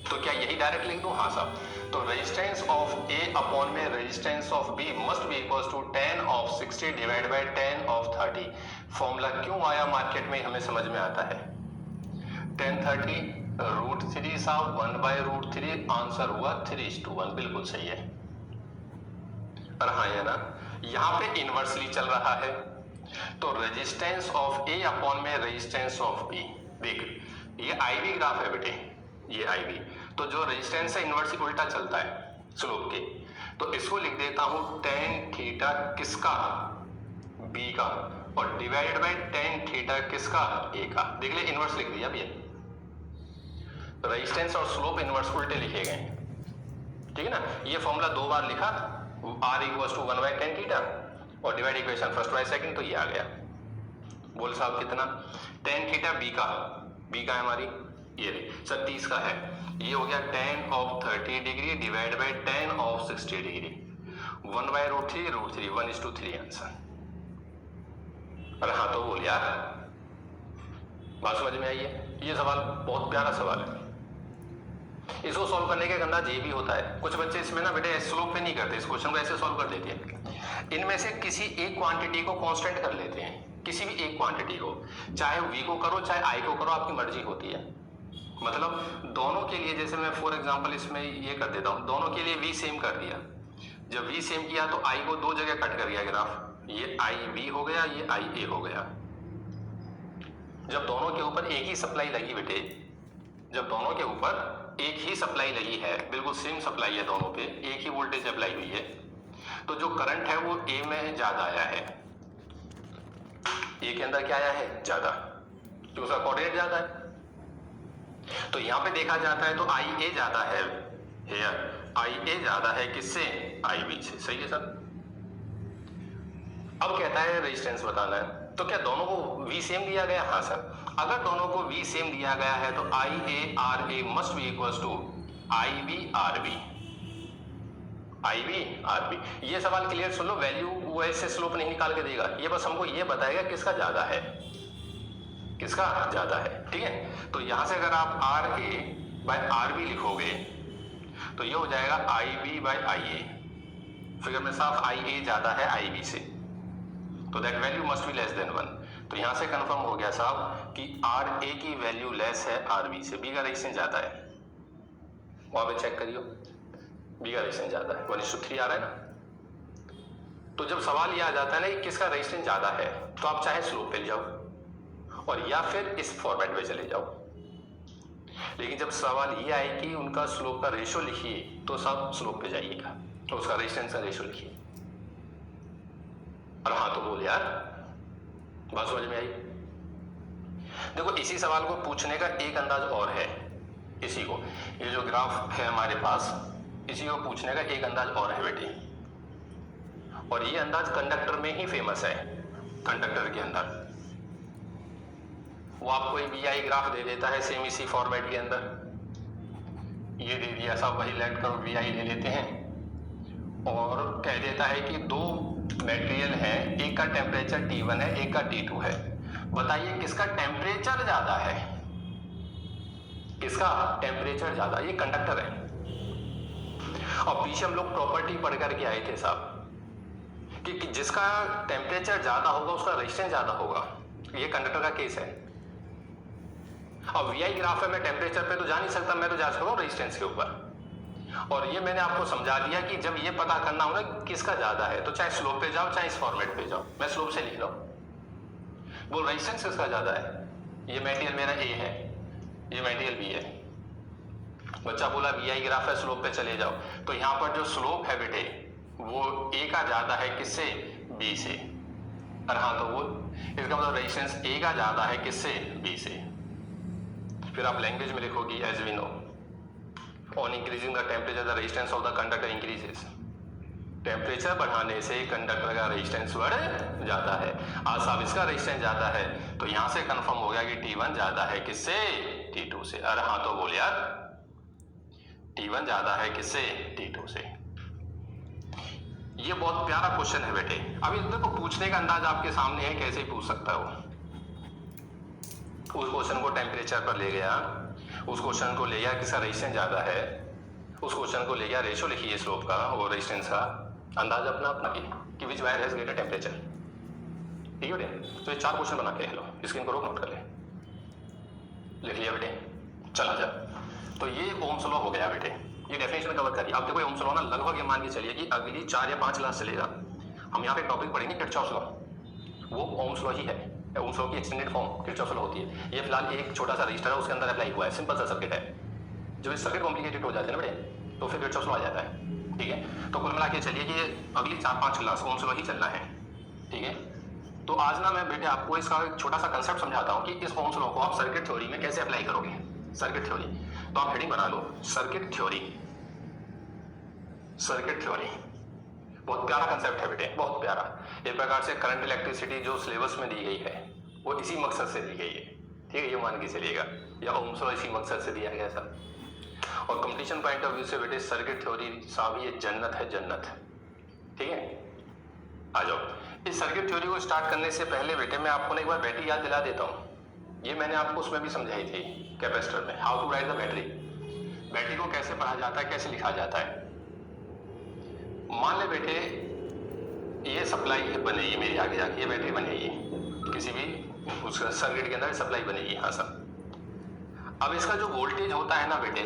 तो क्या यही डायरेक्ट लिख दूं? हाँ साहब, तो रेजिस्टेंस ऑफ A अपॉन में resistance of B must be equals to 10 of 60 divide by 10 of 30। Formula क्यों आया मार्केट में हमें समझ में आता है। 1030 √3 साहब 1/√3, आंसर हुआ 3:1, बिल्कुल सही है। और हाँ या ना, यहाँ पे इनवर्सली चल रहा है, तो रेजिस्टेंस ऑफ A अपॉन में रेजिस्टेंस ऑफ B, देख ये IV ग्राफ है बेटे, ये IV, तो जो रेजिस्टेंस है इनवर्सली उल्टा चलता है स्लोप के, तो इसको लिख देता हूं tan थीटा किसका, बी का, और डिवाइडेड बाय टेन थीटा किसका, ए का। देख ले इनवर्स लिख दिया भैया, तो रेजिस्टेंस और स्लोप इनवर्स उल्टे लिखे गए, ठीक है ना। ये फॉर्मूला दो बार लिखा, r equals to 1 by ten theta, और divide equation first by second, तो ये आ गया। बोल साहब कितना, टेन थीटा बी का है हमारी, ये सर 30 का है, ये हो गया ten of 30 degree divide by ten of 60 degree, 1 by root three 1:3 answer. अरे हाँ तो बोल यार, बात समझ में आई है। ये सवाल बहुत प्यारा सवाल है, इसको सॉल्व करने का एक अंदाज ये भी होता है, कुछ बच्चे इसमें ना बेटे स्लोप पे नहीं करते, इस क्वेश्चन को ऐसे सॉल्व कर देते हैं। इनमें से किसी एक क्वांटिटी को कांस्टेंट कर लेते हैं, किसी भी एक क्वांटिटी को, चाहे v को करो चाहे i को करो, आपकी मर्जी होती है। मतलब दोनों के लिए, जैसे मैं फॉर एग्जांपल इसमें ये कर देता हूं, दोनों के लिए v सेम कर दिया। जब v सेम किया तो i को दो जगह कट कर गया ग्राफ, ये i b हो गया, ये i a हो गया। जब दोनों के ऊपर एक ही सप्लाई लगी बेटे, जब दोनों के ऊपर एक ही सप्लाई लगी है, बिल्कुल सेम सप्लाई है दोनों पे, एक ही वोल्टेज अप्लाई हुई है, तो जो करंट है वो ए में ज्यादा आया है, ए के अंदर क्या आया है, ज्यादा, तो उसका कोऑर्डिनेट ज्यादा है। तो यहां पे देखा जाता है तो आई ए ज्यादा है, हियर आई ए ज्यादा है किससे, आई बी से। सही है सर। अब कहता है रेजिस्टेंस बताना है, तो क्या दोनों को V सेम दिया गया, हाँ सर। अगर दोनों को V सेम दिया गया है तो I A R A must be equals to I B R B, I B R B. ये सवाल क्लियर सुन लो, वैल्यू वो ऐसे स्लोप नहीं निकाल के देगा, ये बस हमको ये बताएगा किसका ज्यादा है, किसका ज्यादा है, ठीक है। तो यहां से अगर आप R A by R B लिखोगे तो ये हो जाएगा I B by I A, figure में साफ आई ए ज्यादा है आई बी से, तो that value must be less than 1। तो यहां से कंफर्म हो गया साहब कि आर ए की वैल्यू लेस है आर बी से, बी का रेजिस्टेंस ज्यादा है, वहां पे चेक करियो, बी का रेजिस्टेंस ज्यादा है, 1:3 आ रहा है ना। तो जब सवाल ये आ जाता है ना कि किसका रेजिस्टेंस ज्यादा है, तो आप चाहे स्लोप पे ले जाओ और या फिर इस फॉर्मेट में चले जाओ, लेकिन जब सवाल ये आए कि उनका स्लोप का रेशियो लिखिए, तो सब स्लोप पे जाइएगा, तो उसका रेजिस्टेंस का रेशियो लिखिए। और हाँ तो बोल यार, बात समझ में आई। देखो इसी सवाल को पूछने का एक अंदाज और है, इसी को, ये जो ग्राफ है हमारे पास, इसी को पूछने का एक अंदाज और है बेटे, और ये अंदाज कंडक्टर में ही फेमस है। कंडक्टर के अंदर वो आपको एक VI ग्राफ दे देता है सेम इसी फॉर्मेट के अंदर, ये दे दिया, सब वही लेट करो VI ले लेते हैं, और कह देता है कि दो मटेरियल है, एक का टेम्परेचर T1 है, एक का T2 है, बताइए किसका टेम्परेचर ज्यादा है, किसका टेम्परेचर ज्यादा। ये कंडक्टर है, और पीछे हम लोग प्रॉपर्टी पढ़ करके आए थे साहब कि जिसका टेम्परेचर ज्यादा होगा उसका रेजिस्टेंस ज्यादा होगा, ये कंडक्टर का केस है। और VI ग्राफ है, मैं टेम्परेचर पे तो जा नहीं सकता, मैं तो जा सकता हूँ रेजिस्टेंस के ऊपर, और ये मैंने आपको समझा दिया कि जब ये पता करना हो ना किसका ज्यादा है, तो चाहे स्लोप पे जाओ चाहे इस फॉर्मेट पे जाओ, मैं स्लोप से लिख लो, बोल रेजिस्टेंस किसका ज्यादा है, ये मटेरियल मेरा A है, ये मटेरियल B है, बच्चा बोला VI ग्राफ है स्लोप पे चले जाओ, तो यहाँ पर जो स्लोप है बेटे वो A का ज्यादा है किससे, B से। और हाँ तो वो इसका मतलब रेजिस्टेंस A का ज्यादा है किससे, B से। फिर आप लैंग्वेज में लिखोगी as we know, on increasing the temperature the resistance of the conductor increases, temperature बढ़ाने से कंडक्टर का रेजिस्टेंस बढ़ जाता है। आज साहब इसका रेजिस्टेंस ज्यादा है, तो यहां से कंफर्म हो गया कि T1 ज्यादा है किससे, T2 से। अरे हाँ तो बोल यार, T1 ज्यादा है किससे, T2 से। ये बहुत प्यारा क्वेश्चन है बेटे। अभी देखो पूछने का अंदाज आपके सामने है, कैसे ही पूछ सकता है वो। उस क्वेश्चन को टेम्परेचर पर ले गया, उस क्वेश्चन को ले गया किसका रेजिस्टेंस ज्यादा है, उस क्वेश्चन को ले गया रेशियो लिखिए स्लोप का और रेजिस्टेंस का, अंदाजा अपना अपना कि विच वायर हैज ग्रेटर टेम्परेचर, ठीक है बेटे। तो ये 4 क्वेश्चन बना के लो, स्क्रीन को रोक नोट कर ले, लिख लिया बेटे, चला जा। तो ये ओम्स लॉ हो गया बेटे, ये डेफिनेशन कवर करिए। आप देखो ओम्स लॉ ना लगभग ये मान के चलिए कि अगली 4 या 5 क्लास चलेगा, हम यहाँ पे टॉपिक पढ़ेंगे किरचॉफ लॉ, वो ओम्स लॉ ही है, ओम्स लॉ की एक्सटेंडेड फॉर्म किरचॉफ लॉ होती है। ये फिलहाल एक छोटा सा रजिस्टर है, उसके अंदर अप्लाई हुआ है, सिंपल सा सर्किट है। जब ये सर्किट कॉम्प्लिकेटेड हो जाते हैं ना बेटे, तो फिर किरचॉफ लॉ आ जाता है, ठीक है। तो कुल मिला के चलिए कि अगली 4-5 क्लास ओम्स लॉ ही चलना है, ठीक है। तो आज ना मैं बेटे आपको इसका एक छोटा सा कंसेप्ट समझाता हूँ कि इस ओम्स लॉ को आप सर्किट थ्योरी में कैसे अप्लाई करोगे। सर्किट थ्योरी, तो आप हेडिंग बना लो, सर्किट थ्योरी। सर्किट थ्योरी बहुत प्यारा कंसेप्ट है बेटे, बहुत प्यारा। एक प्रकार से करंट इलेक्ट्रिसिटी जो सिलेबस में दी गई है वो इसी मकसद से दी गई है, ठीक है, ये मान के चलिएगा, या ओम्स लॉ इसी मकसद से दिया गया सर। और कंपटीशन पॉइंट ऑफ व्यू से बेटे सर्किट थ्योरी साहब ये जन्नत है, जन्नत, ठीक है। आ जाओ, इस सर्किट थ्योरी को स्टार्ट करने से पहले बेटे मैं आपको एक बार बैटरी याद दिला देता हूँ। ये मैंने आपको उसमें भी समझाई थी कैपेसिटर में, how to write the battery. Battery को कैसे पढ़ा जाता है, कैसे लिखा जाता है। मान ले बेटे ये सप्लाई बनेगी मेरी, आगे जाके ये बैटरी बनेगी किसी भी उस सर्किट के अंदर सप्लाई बनेगी। हाँ सर, अब इसका जो वोल्टेज होता है ना बेटे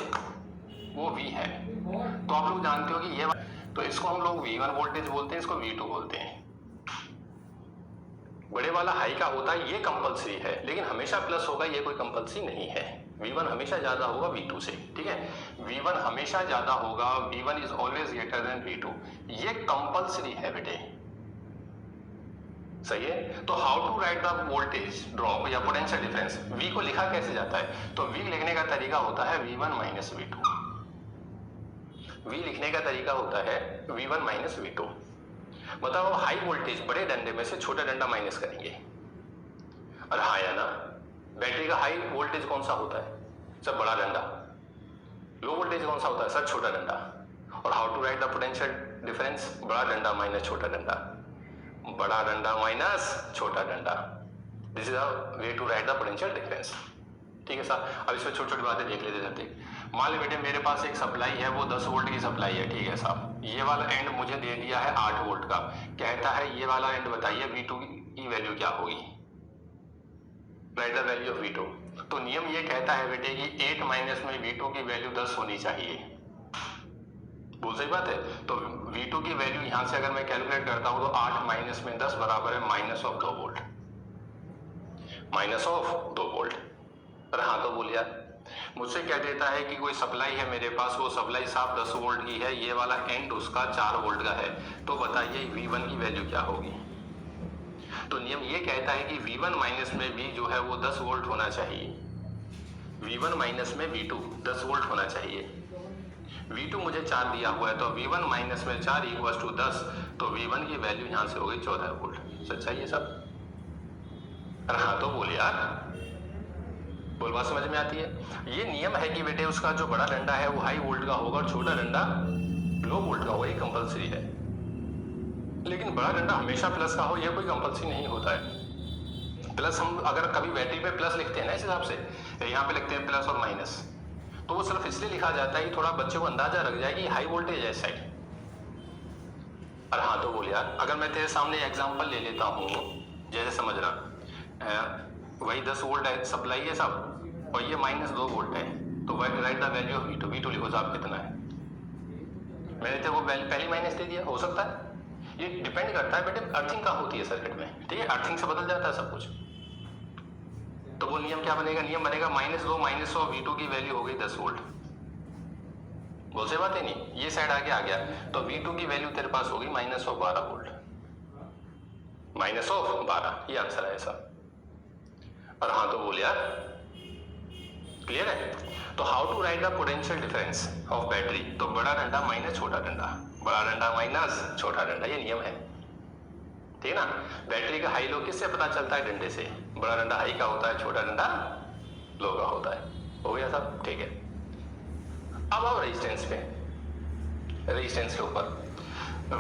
वो V है। तो आप लोग जानते हो कि ये, तो इसको हम लोग V1 वोल्टेज बोलते हैं, इसको V2 बोलते हैं। बड़े वाला हाई का होता है, ये कंपल्सरी है, लेकिन हमेशा प्लस होगा ये कोई कंपल्सरी नहीं है। V1 हमेशा ज्यादा होगा V2 से, ठीक है। V1 हमेशा ज्यादा होगा, V1 is always greater than V2, ये कंपल्सरी है बेटे, सही है। तो how to write the voltage drop या पोटेंशियल डिफरेंस, V को लिखा कैसे जाता है, तो V लिखने का तरीका होता है V1 माइनस V2। V लिखने का तरीका होता है V1 माइनस V2, मतलब हम हाई वोल्टेज बड़े डंडे में से छोटा डंडा माइनस करेंगे। और हाँ या ना, बैटरी का हाई वोल्टेज कौन सा होता है सर, बड़ा डंडा। लो वोल्टेज कौन सा होता है सर, छोटा डंडा। और how to write the potential difference, बड़ा डंडा माइनस छोटा डंडा, बड़ा डंडा माइनस छोटा डंडा। This is the way to write the potential difference, ठीक है सर। अब इसमें छोटी छोटी बातें देख लेते जाते। मान ली बेटे मेरे पास एक सप्लाई है, वो 10 वोल्ट की सप्लाई है, ठीक है साहब। ये वाला एंड मुझे दे दिया है 8 वोल्ट का, कहता है ये वाला एंड बताइए V2 की वैल्यू क्या होगी, right the value of V2। तो नियम ये कहता है बेटे कि 8 माइनस में V2 की वैल्यू 10 होनी चाहिए, बोल सही बात है। तो V2 की वैल्यू यहां से अगर मैं कैलकुलेट करता हूं तो 8 माइनस में 10 बराबर है minus of 2 volt, minus of 2 volt. अरे हाँ तो बोल यार, मुझसे क्या देता है कि कोई सप्लाई है मेरे पास, वो सप्लाई साफ 10 वोल्ट की है, ये वाला एंड उसका 4 वोल्ट का है, तो बताइए V1 की वैल्यू क्या होगी। तो नियम ये कहता है कि V1 माइनस में V जो है वो 10 वोल्ट होना चाहिए, V1 माइनस में V2 10 वोल्ट होना चाहिए। V2 मुझे 4 दिया हुआ है, तो V1 माइनस में 4 इक्वल्स टू 10, तो V1 की वैल्यू यहां से हो गई 14 वोल्ट। सच्चा ये सब? अरे हाँ तो बोल यार, बोल बात समझ में आती है। ये नियम है कि बेटे उसका जो बड़ा डंडा है वो हाई वोल्ट का होगा और छोटा डंडा लो वोल्ट का होगा, ये कंपल्सरी है। लेकिन बड़ा डंडा हमेशा प्लस का हो ये कोई कंपल्सरी नहीं होता है। प्लस हम अगर कभी बैटरी पे प्लस लिखते हैं ना, इस हिसाब से यहाँ पे लिखते हैं प्लस और माइनस, तो वो सिर्फ इसलिए लिखा जाता है कि थोड़ा बच्चे को अंदाजा रख जाए कि हाई वोल्टेज है इस साइड। अरे हाँ तो बोल यार, अगर मैं तेरे सामने एग्जांपल ले लेता हूँ, जैसे समझना वही 10 वोल्ट है सप्लाई है सब, और ये माइनस 2 वोल्ट है, तो right the value of V2, V2 लिखो साहब कितना है। मैंने तेरे को पहली माइनस दे दिया, हो सकता है। ये डिपेंड करता है बेटे अर्थिंग कहाँ होती है सर्किट में, ठीक है, अर्थिंग से बदल जाता है सब कुछ। तो वो नियम क्या बनेगा, नियम बनेगा -2 माइनस ऑफ V2 की वैल्यू हो गई 10 वोल्ट। बोल से बात है नहीं, ये साइड आगे आ गया, तो V2 की वैल्यू तेरे पास होगी -12 वोल्ट, -12, ये आंसर है ऐसा। और हाँ तो बोल यार, क्लियर है। तो how to write the potential difference of battery, तो बड़ा डंडा माइनस छोटा डंडा, बड़ा डंडा माइनस छोटा डंडा, ये नियम है, ठीक है ना। बैटरी का हाई लो किससे पता चलता है, डंडे से। बड़ा डंडा हाई का होता है, छोटा डंडा लो का होता है। हो गया सब, ठीक है। अब आओ रेजिस्टेंस पे, रेजिस्टेंस के ऊपर।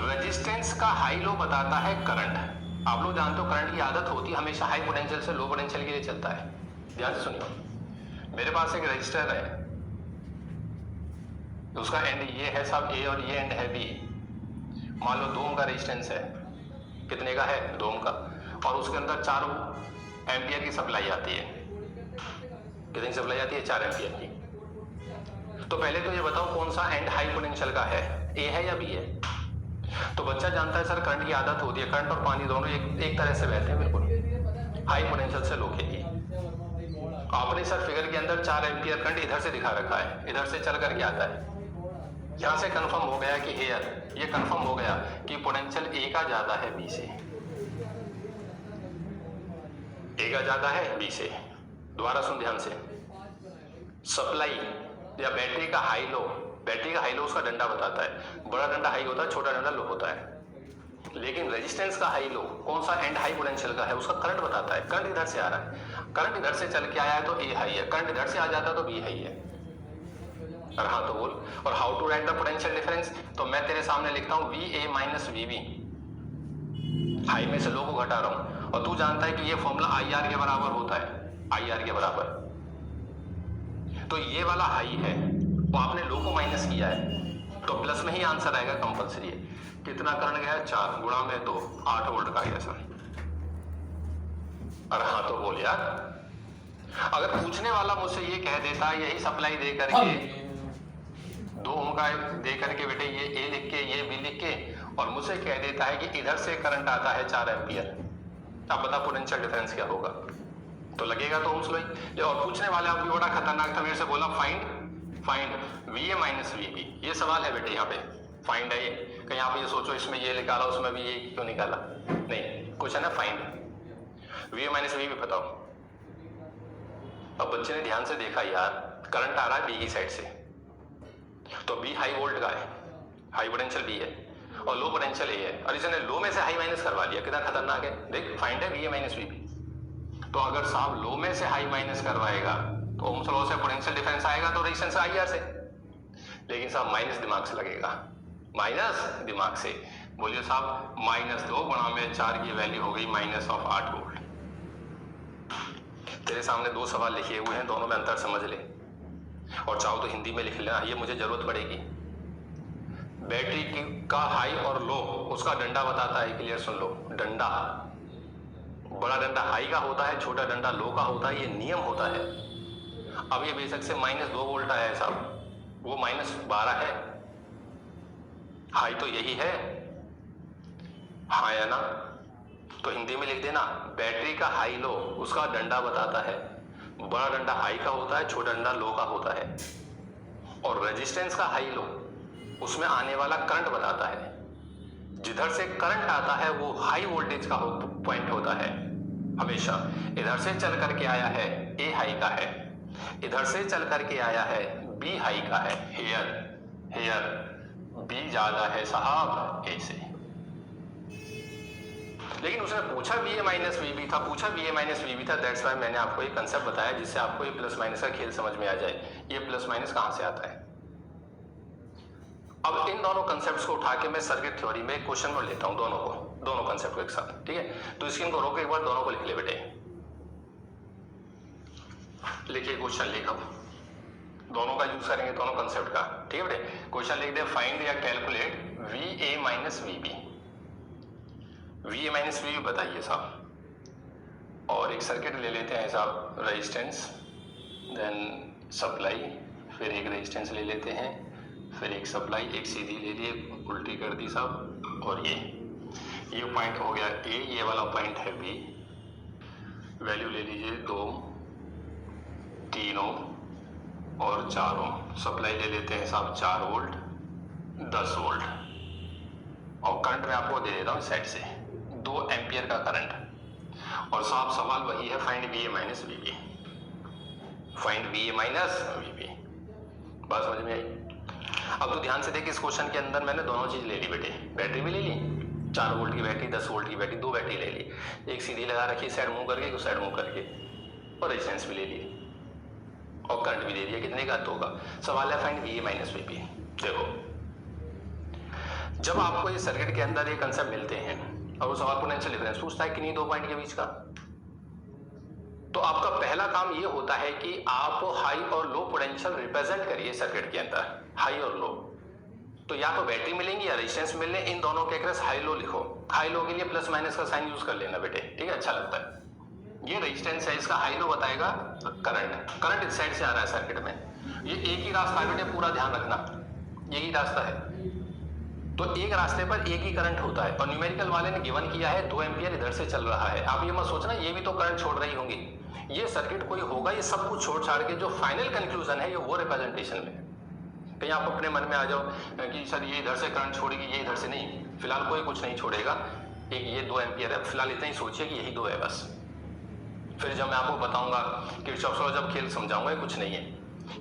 रेजिस्टेंस का हाई लो बताता है करंट। आप लोग जानते हो करंट की आदत होती है हमेशा हाई पोटेंशियल से लो पोटेंशियल के लिए चलता है। ध्यान से सुनिए, मेरे पास एक रजिस्टर है, उसका एंड ये है साहब A और ये एंड है B। मान लो 2 ओम का रेजिस्टेंस है, कितने का है, 2 ओम का, और उसके अंदर 4 एम्पियर की सप्लाई आती है। कितनी सप्लाई आती है, 4 एम्पियर की। तो पहले तो ये बताओ कौन सा एंड हाई पोटेंशियल का है, A है या B है। तो बच्चा जानता है सर करंट की आदत होती है, करंट और पानी दोनों एक तरह से बहते हैं, बिल्कुल हाई पोटेंशियल से लो के लिए। आपने सर फिगर के अंदर 4 एम्पियर करंट इधर से दिखा रखा है, इधर से चल करके आता है। यहां से कंफर्म हो गया कि ये कंफर्म हो गया कि पोटेंशियल A का ज्यादा है B से। ए का ज्यादा है बी से। दोबारा सुन ध्यान से, सप्लाई या बैटरी का हाई लो, बैटरी का हाई लो उसका डंडा बताता है, बड़ा डंडा हाई होता है, छोटा डंडा लो होता है। लेकिन रेजिस्टेंस का हाई लो कौन सा एंड हाई पोटेंशियल का है, उसका करंट बताता है। करंट इधर से आ रहा है, करंट इधर से चल के आया है तो ए हाई है, करंट इधर से आ जाता है तो बी हाई है। और हाँ तो बोल, और how to write the potential difference, तो मैं तेरे सामने लिखता हूं V A minus V B, high में से लो को घटा रहा हूं, और तू जानता है कि ये फॉर्मूला आई आर के बराबर होता है, आई आर के बराबर। तो ये वाला हाई है, वो आपने लो को माइनस किया है, तो प्लस में ही आंसर आएगा कंपल्सरी है। कितना करंट गया, 4 गुणा में 2, 8 वोल्ट का गया सर। और हाँ तो बोल यार, अगर पूछने वाला मुझसे ये कह देता यही सप्लाई दे करके 2 ओम का दे करके बेटे ये ए लिख के ये बी लिख के, और मुझसे कह देता है कि इधर से करंट आता है 4 एम्पियर, अब बता पोटेंशियल डिफरेंस क्या होगा, तो लगेगा तो ओम्स लॉ ही। और पूछने वाला भी बड़ा खतरनाक था, मेरे से बोला find V A minus V B, ये सवाल है बेटे यहाँ पे, फाइंड है ये, कहीं आप ये सोचो इसमें ये निकाला उसमें भी ये क्यों निकाला, नहीं, क्वेश्चन है find V A minus V B बताओ। अब बच्चे ने ध्यान से देखा यार, करंट आ रहा है बी की साइड से, तो बी हाई वोल्ट का है, हाई पोटेंशियल बी है, और लो पोटेंशियल ए है, और इसने लो में से हाई माइनस करवा लिया, कितना खतरनाक है। देख फाइंड है V A minus V B, तो अगर साहब लो में से हाई माइनस करवाएगा तो ओम्स लॉ से पोटेंशियल डिफरेंस आएगा तो रेजिस्टेंस आई आर से, लेकिन साहब माइनस दिमाग से लगेगा, माइनस दिमाग से। बोलिए साहब -2 गुणा में 4 की वैल्यू हो गई -8 वोल्ट। तेरे सामने 2 सवाल लिखे हुए हैं, दोनों में अंतर समझ ले, और चाहो तो हिंदी में लिख लेना, ये मुझे जरूरत पड़ेगी। बैटरी का हाई और लो उसका डंडा बताता है, क्लियर सुन लो, डंडा, बड़ा डंडा हाई का होता है, छोटा डंडा लो का होता है, ये नियम होता है। अब ये बेशक से -2 वोल्ट आया है साहब, वो -12 है, हाई तो यही है, हाँ या ना, तो हिंदी में लिख देना, बैटरी का हाई लो उसका डंडा बताता है, बड़ा डंडा हाई का होता है, छोटा डंडा लो का होता है, और रेजिस्टेंस का हाई लो उसमें आने वाला करंट बताता है। जिधर से करंट आता है वो हाई वोल्टेज का पॉइंट होता है हमेशा। इधर से चल करके आया है ए हाई का है, इधर से चल करके आया है बी हाई का है, हेयर बी ज्यादा है साहब ए से। लेकिन उसने पूछा B A minus V B था, पूछा B A minus V B था, दैट्स वाई मैंने आपको एक कंसेप्ट बताया जिससे आपको ये प्लस माइनस का खेल समझ में आ जाए, ये प्लस माइनस कहां से आता है। अब इन दोनों कंसेप्ट्स को उठा के मैं सर्किट थ्योरी में क्वेश्चन में लेता हूं, दोनों कंसेप्ट को एक साथ, ठीक है। तो स्क्रीन को रोक के एक बार दोनों को लिख ले बेटे, लिखिए क्वेश्चन लिखो, दोनों का यूज करेंगे, दोनों कंसेप्ट का, ठीक है बेटे। क्वेश्चन लिख दे, फाइंड या calculate V A minus V B, V A minus V B बताइए साहब। और एक सर्किट ले लेते हैं साहब, रेजिस्टेंस, देन सप्लाई, फिर एक रेजिस्टेंस ले लेते हैं, फिर एक सप्लाई, एक सीधी ले लिए, उल्टी कर दी साहब, और ये पॉइंट हो गया ए, ये वाला पॉइंट है बी। वैल्यू ले लीजिए 2, 3 ओम और 4 ओम। सप्लाई ले लेते हैं साहब 4 वोल्ट, 10 वोल्ट, और करंट मैं आपको दे देता हूँ साइड से 2 एम्पियर का करंट। और साहब सवाल वही है, find V A minus V B, find V A minus V B. बात समझ में आई। अब तो ध्यान से देख, इस क्वेश्चन के अंदर मैंने दोनों चीज ले ली बेटे, बैटरी भी ले ली, 4 वोल्ट की बैटरी, 10 वोल्ट की बैटरी, 2 बैटरी ले ली, एक सीधी लगा रखी साइड मूव करके, एक साइड मूव करके, और रेजिस्टेंस भी ले ली, और करंट भी ले लिया, कितने का 2 का। सवाल है find V A minus V B. देखो, जब आपको ये सर्किट के अंदर ये कंसेप्ट मिलते हैं और वो सवाल पोटेंशियल डिफरेंस पूछता है कि नहीं 2 पॉइंट के बीच का, तो आपका पहला काम ये होता है कि आप हाई और लो पोटेंशियल रिप्रेजेंट करिए सर्किट के अंदर, हाई और लो। तो या तो बैटरी मिलेंगी या रेजिस्टेंस मिलने, इन दोनों के अक्रॉस हाई लो लिखो। हाई लो के लिए प्लस माइनस का साइन यूज कर लेना बेटे, ठीक है, अच्छा लगता है। ये रेजिस्टेंस है, इसका हाई लो बताएगा करंट इस साइड से आ रहा है सर्किट में, ये एक ही रास्ता है बेटे, पूरा ध्यान रखना, एक ही रास्ता है। तो एक रास्ते पर एक ही करंट होता है, और न्यूमेरिकल वाले ने गिवन किया है 2 एम्पियर इधर से चल रहा है। आप ये मत सोचना ये भी तो करंट छोड़ रही होंगी, ये सर्किट कोई होगा, ये सब कुछ छोड़ छाड़ के जो फाइनल कंक्लूजन है ये वो रिप्रेजेंटेशन में। कहीं आप अपने मन में आ जाओ कि सर ये इधर से करंट छोड़ेगी, ये इधर से नहीं, फिलहाल कोई कुछ नहीं छोड़ेगा, एक ये 2 एम्पियर है, फिलहाल इतना ही सोचिए कि यही 2 है बस। फिर जब मैं आपको बताऊंगा किरचॉफ्स लॉ जब खेल समझाऊंगा, कुछ नहीं है,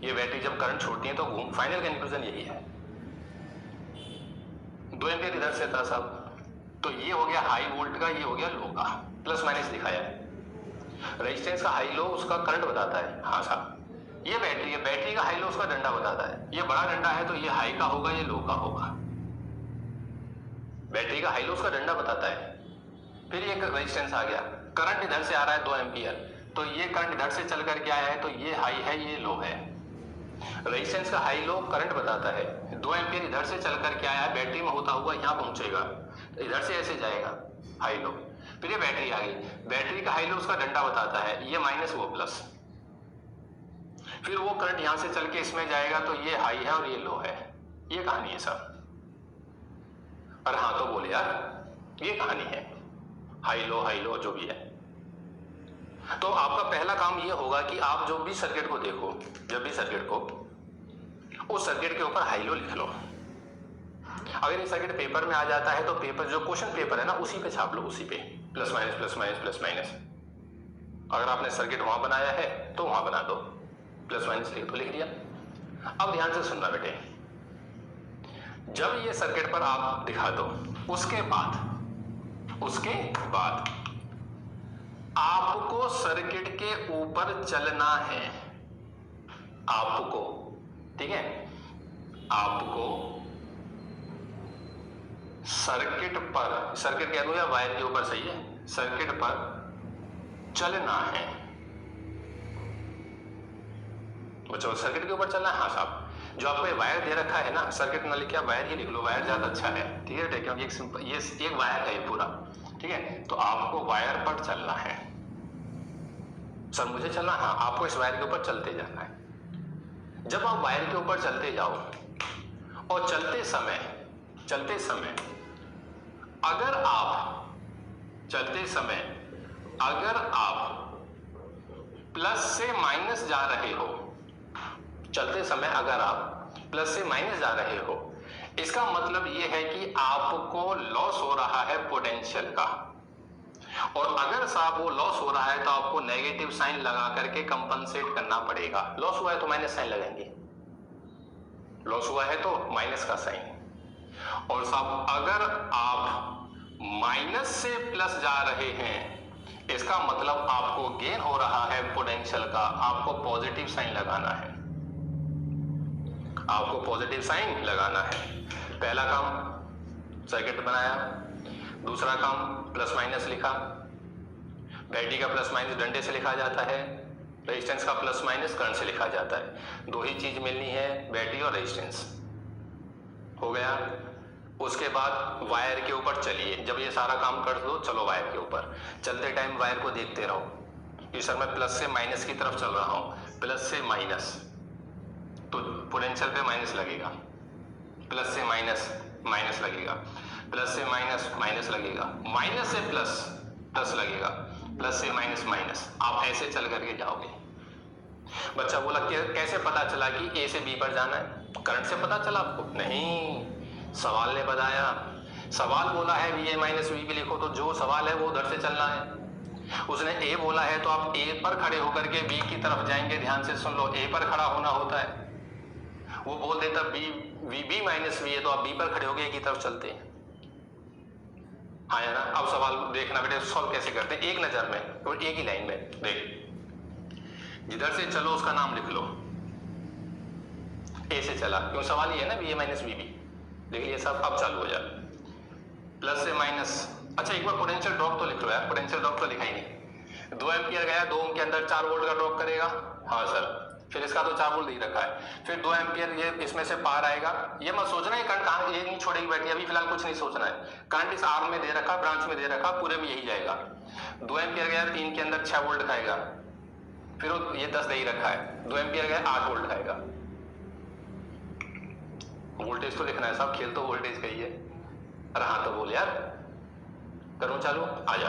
ये बैटरी जब करंट छोड़ती है तो घूम, फाइनल कंक्लूजन यही है। 2 एम्पियर इधर से था साहब, तो ये हो गया हाई वोल्ट का, ये हो गया लो का, प्लस माइनस दिखाया है। रेजिस्टेंस का हाई लो उसका करंट बताता है, हाँ साहब। ये बैटरी है, बैटरी का हाई लो उसका डंडा बताता है। ये बड़ा डंडा है तो ये हाई का होगा, ये लो का होगा। बैटरी का हाई लो उसका डंडा बताता है। फिर ये रेजिस्टेंस आ गया, करंट इधर से आ रहा है 2 एम्पियर, तो ये करंट इधर से चल करके आया है, तो ये हाई है, ये लो है। रेजिस्टेंस का हाई लो करंट बताता है। 2 एम्पियर इधर से चल करके आया है, बैटरी में होता हुआ यहाँ पहुंचेगा, इधर से ऐसे जाएगा हाई लो। फिर ये बैटरी आ गई, बैटरी का हाई लो उसका डंडा बताता है, ये माइनस वो प्लस। फिर वो करंट यहां से चल के इसमें जाएगा, तो ये हाई है और ये लो है। ये कहानी है सब। और हाँ तो बोले यार, ये कहानी है, हाई लो जो भी है। तो आपका पहला काम ये होगा कि आप जो भी सर्किट को देखो, जब भी सर्किट को, उस सर्किट के ऊपर हाई लो लिख लो। अगर ये सर्किट पेपर में आ जाता है तो पेपर, जो क्वेश्चन पेपर है ना, उसी पे छाप लो, उसी पे plus minus plus minus plus minus. अगर आपने सर्किट वहां बनाया है तो वहां बना दो, प्लस माइनस लिख दो, लिख दिया। अब ध्यान से सुनना बेटे, जब ये सर्किट पर आप दिखा दो, उसके बाद आपको सर्किट के ऊपर चलना है। आपको, ठीक है, आपको सर्किट पर, सर्किट कह दो या वायर के ऊपर, सही है, सर्किट पर चलना है। बच्चों सर्किट के ऊपर चलना है, हाँ साहब। जो आपको वायर दे रखा है ना, सर्किट ना लिखा, वायर ही लिख लो, वायर ज्यादा अच्छा है, ठीक है, क्योंकि एक सिंपल, ये एक वायर है ये पूरा, ठीक है। तो आपको वायर पर चलना है। सर मुझे चलना, हाँ, आपको इस वायर के ऊपर चलते जाना है। जब आप वायर के ऊपर चलते जाओ और चलते समय अगर आप प्लस से माइनस जा रहे हो, चलते समय अगर आप प्लस से माइनस जा रहे हो, इसका मतलब यह है कि आपको लॉस हो रहा है पोटेंशियल का। और अगर साहब वो लॉस हो रहा है तो आपको नेगेटिव साइन लगा करके कंपनसेट करना पड़ेगा। लॉस हुआ है तो माइनस साइन लगाएंगे, लॉस हुआ है तो माइनस का साइन। और साहब अगर आप माइनस से प्लस जा रहे हैं, इसका मतलब आपको गेन हो रहा है पोटेंशियल का, आपको पॉजिटिव साइन लगाना है, आपको पॉजिटिव साइन लगाना है। पहला काम सर्किट बनाया, दूसरा काम प्लस माइनस लिखा। बैटरी का प्लस माइनस डंडे से लिखा जाता है, रेजिस्टेंस का प्लस माइनस करंट से लिखा जाता है। दो ही चीज मिलनी है, बैटरी और रेजिस्टेंस, हो गया। उसके बाद वायर के ऊपर चलिए, जब ये सारा काम कर दो, चलो वायर के ऊपर। चलते टाइम वायर को देखते रहो कि सर मैं प्लस से माइनस की तरफ चल रहा हूं, प्लस से माइनस, तो पोटेंशियल पे माइनस लगेगा, प्लस से माइनस माइनस लगेगा, प्लस से माइनस माइनस लगेगा, माइनस से प्लस प्लस लगेगा, प्लस से माइनस माइनस। आप ऐसे चल करके जाओगे। बच्चा बोला कैसे पता चला कि ए से बी पर जाना है? करंट से पता चला आपको? नहीं, सवाल ने बताया। सवाल बोला है V A minus V B लिखो, तो जो सवाल है वो उधर से चलना है। उसने ए बोला है तो आप ए पर खड़े होकर के बी की तरफ जाएंगे। ध्यान से सुन लो, ए पर खड़ा होना होता है। वो बोल देता V B minus V A, तो आप बी पर खड़े होकर ए की तरफ चलते हैं, हाँ या ना? अब सवाल देखना बेटे, सॉल्व कैसे करते हैं, एक नजर में और एक ही लाइन में देख। जिधर से चलो उसका नाम लिख लो। ए से चला, क्यों सवाल ये है ना, V A minus V B. देख लिया सब, अब चालू हो जाए प्लस से माइनस। अच्छा एक बार पोटेंशियल ड्रॉप तो लिख लो यार, पोटेंशियल ड्रॉप तो लिखा ही नहीं। 2 एम्पियर गया, 2 ओम के अंदर 4 वोल्ट का ड्रॉप करेगा, हाँ सर। फिर इसका तो 4 वोल्ट ही रखा है। फिर 2 एम्पियर ये इसमें से पार आएगा। ये मत सोचना है करंट कहां, ये नहीं छोड़ेगी बैटरी, अभी फिलहाल कुछ नहीं सोचना है। करंट इस आर्म में दे रखा, ब्रांच में दे रखा, पूरे में यही जाएगा। 2 एम्पियर गया 3 के अंदर 6 वोल्ट खाएगा। फिर ये 10 दे ही रखा है। 2 एम्पियर गया 8 वोल्ट खाएगा। वोल्टेज तो लिखना है साहब, खेल तो वोल्टेज का ही है। अरे हाँ तो बोल यार, करूं चालू, आ जा।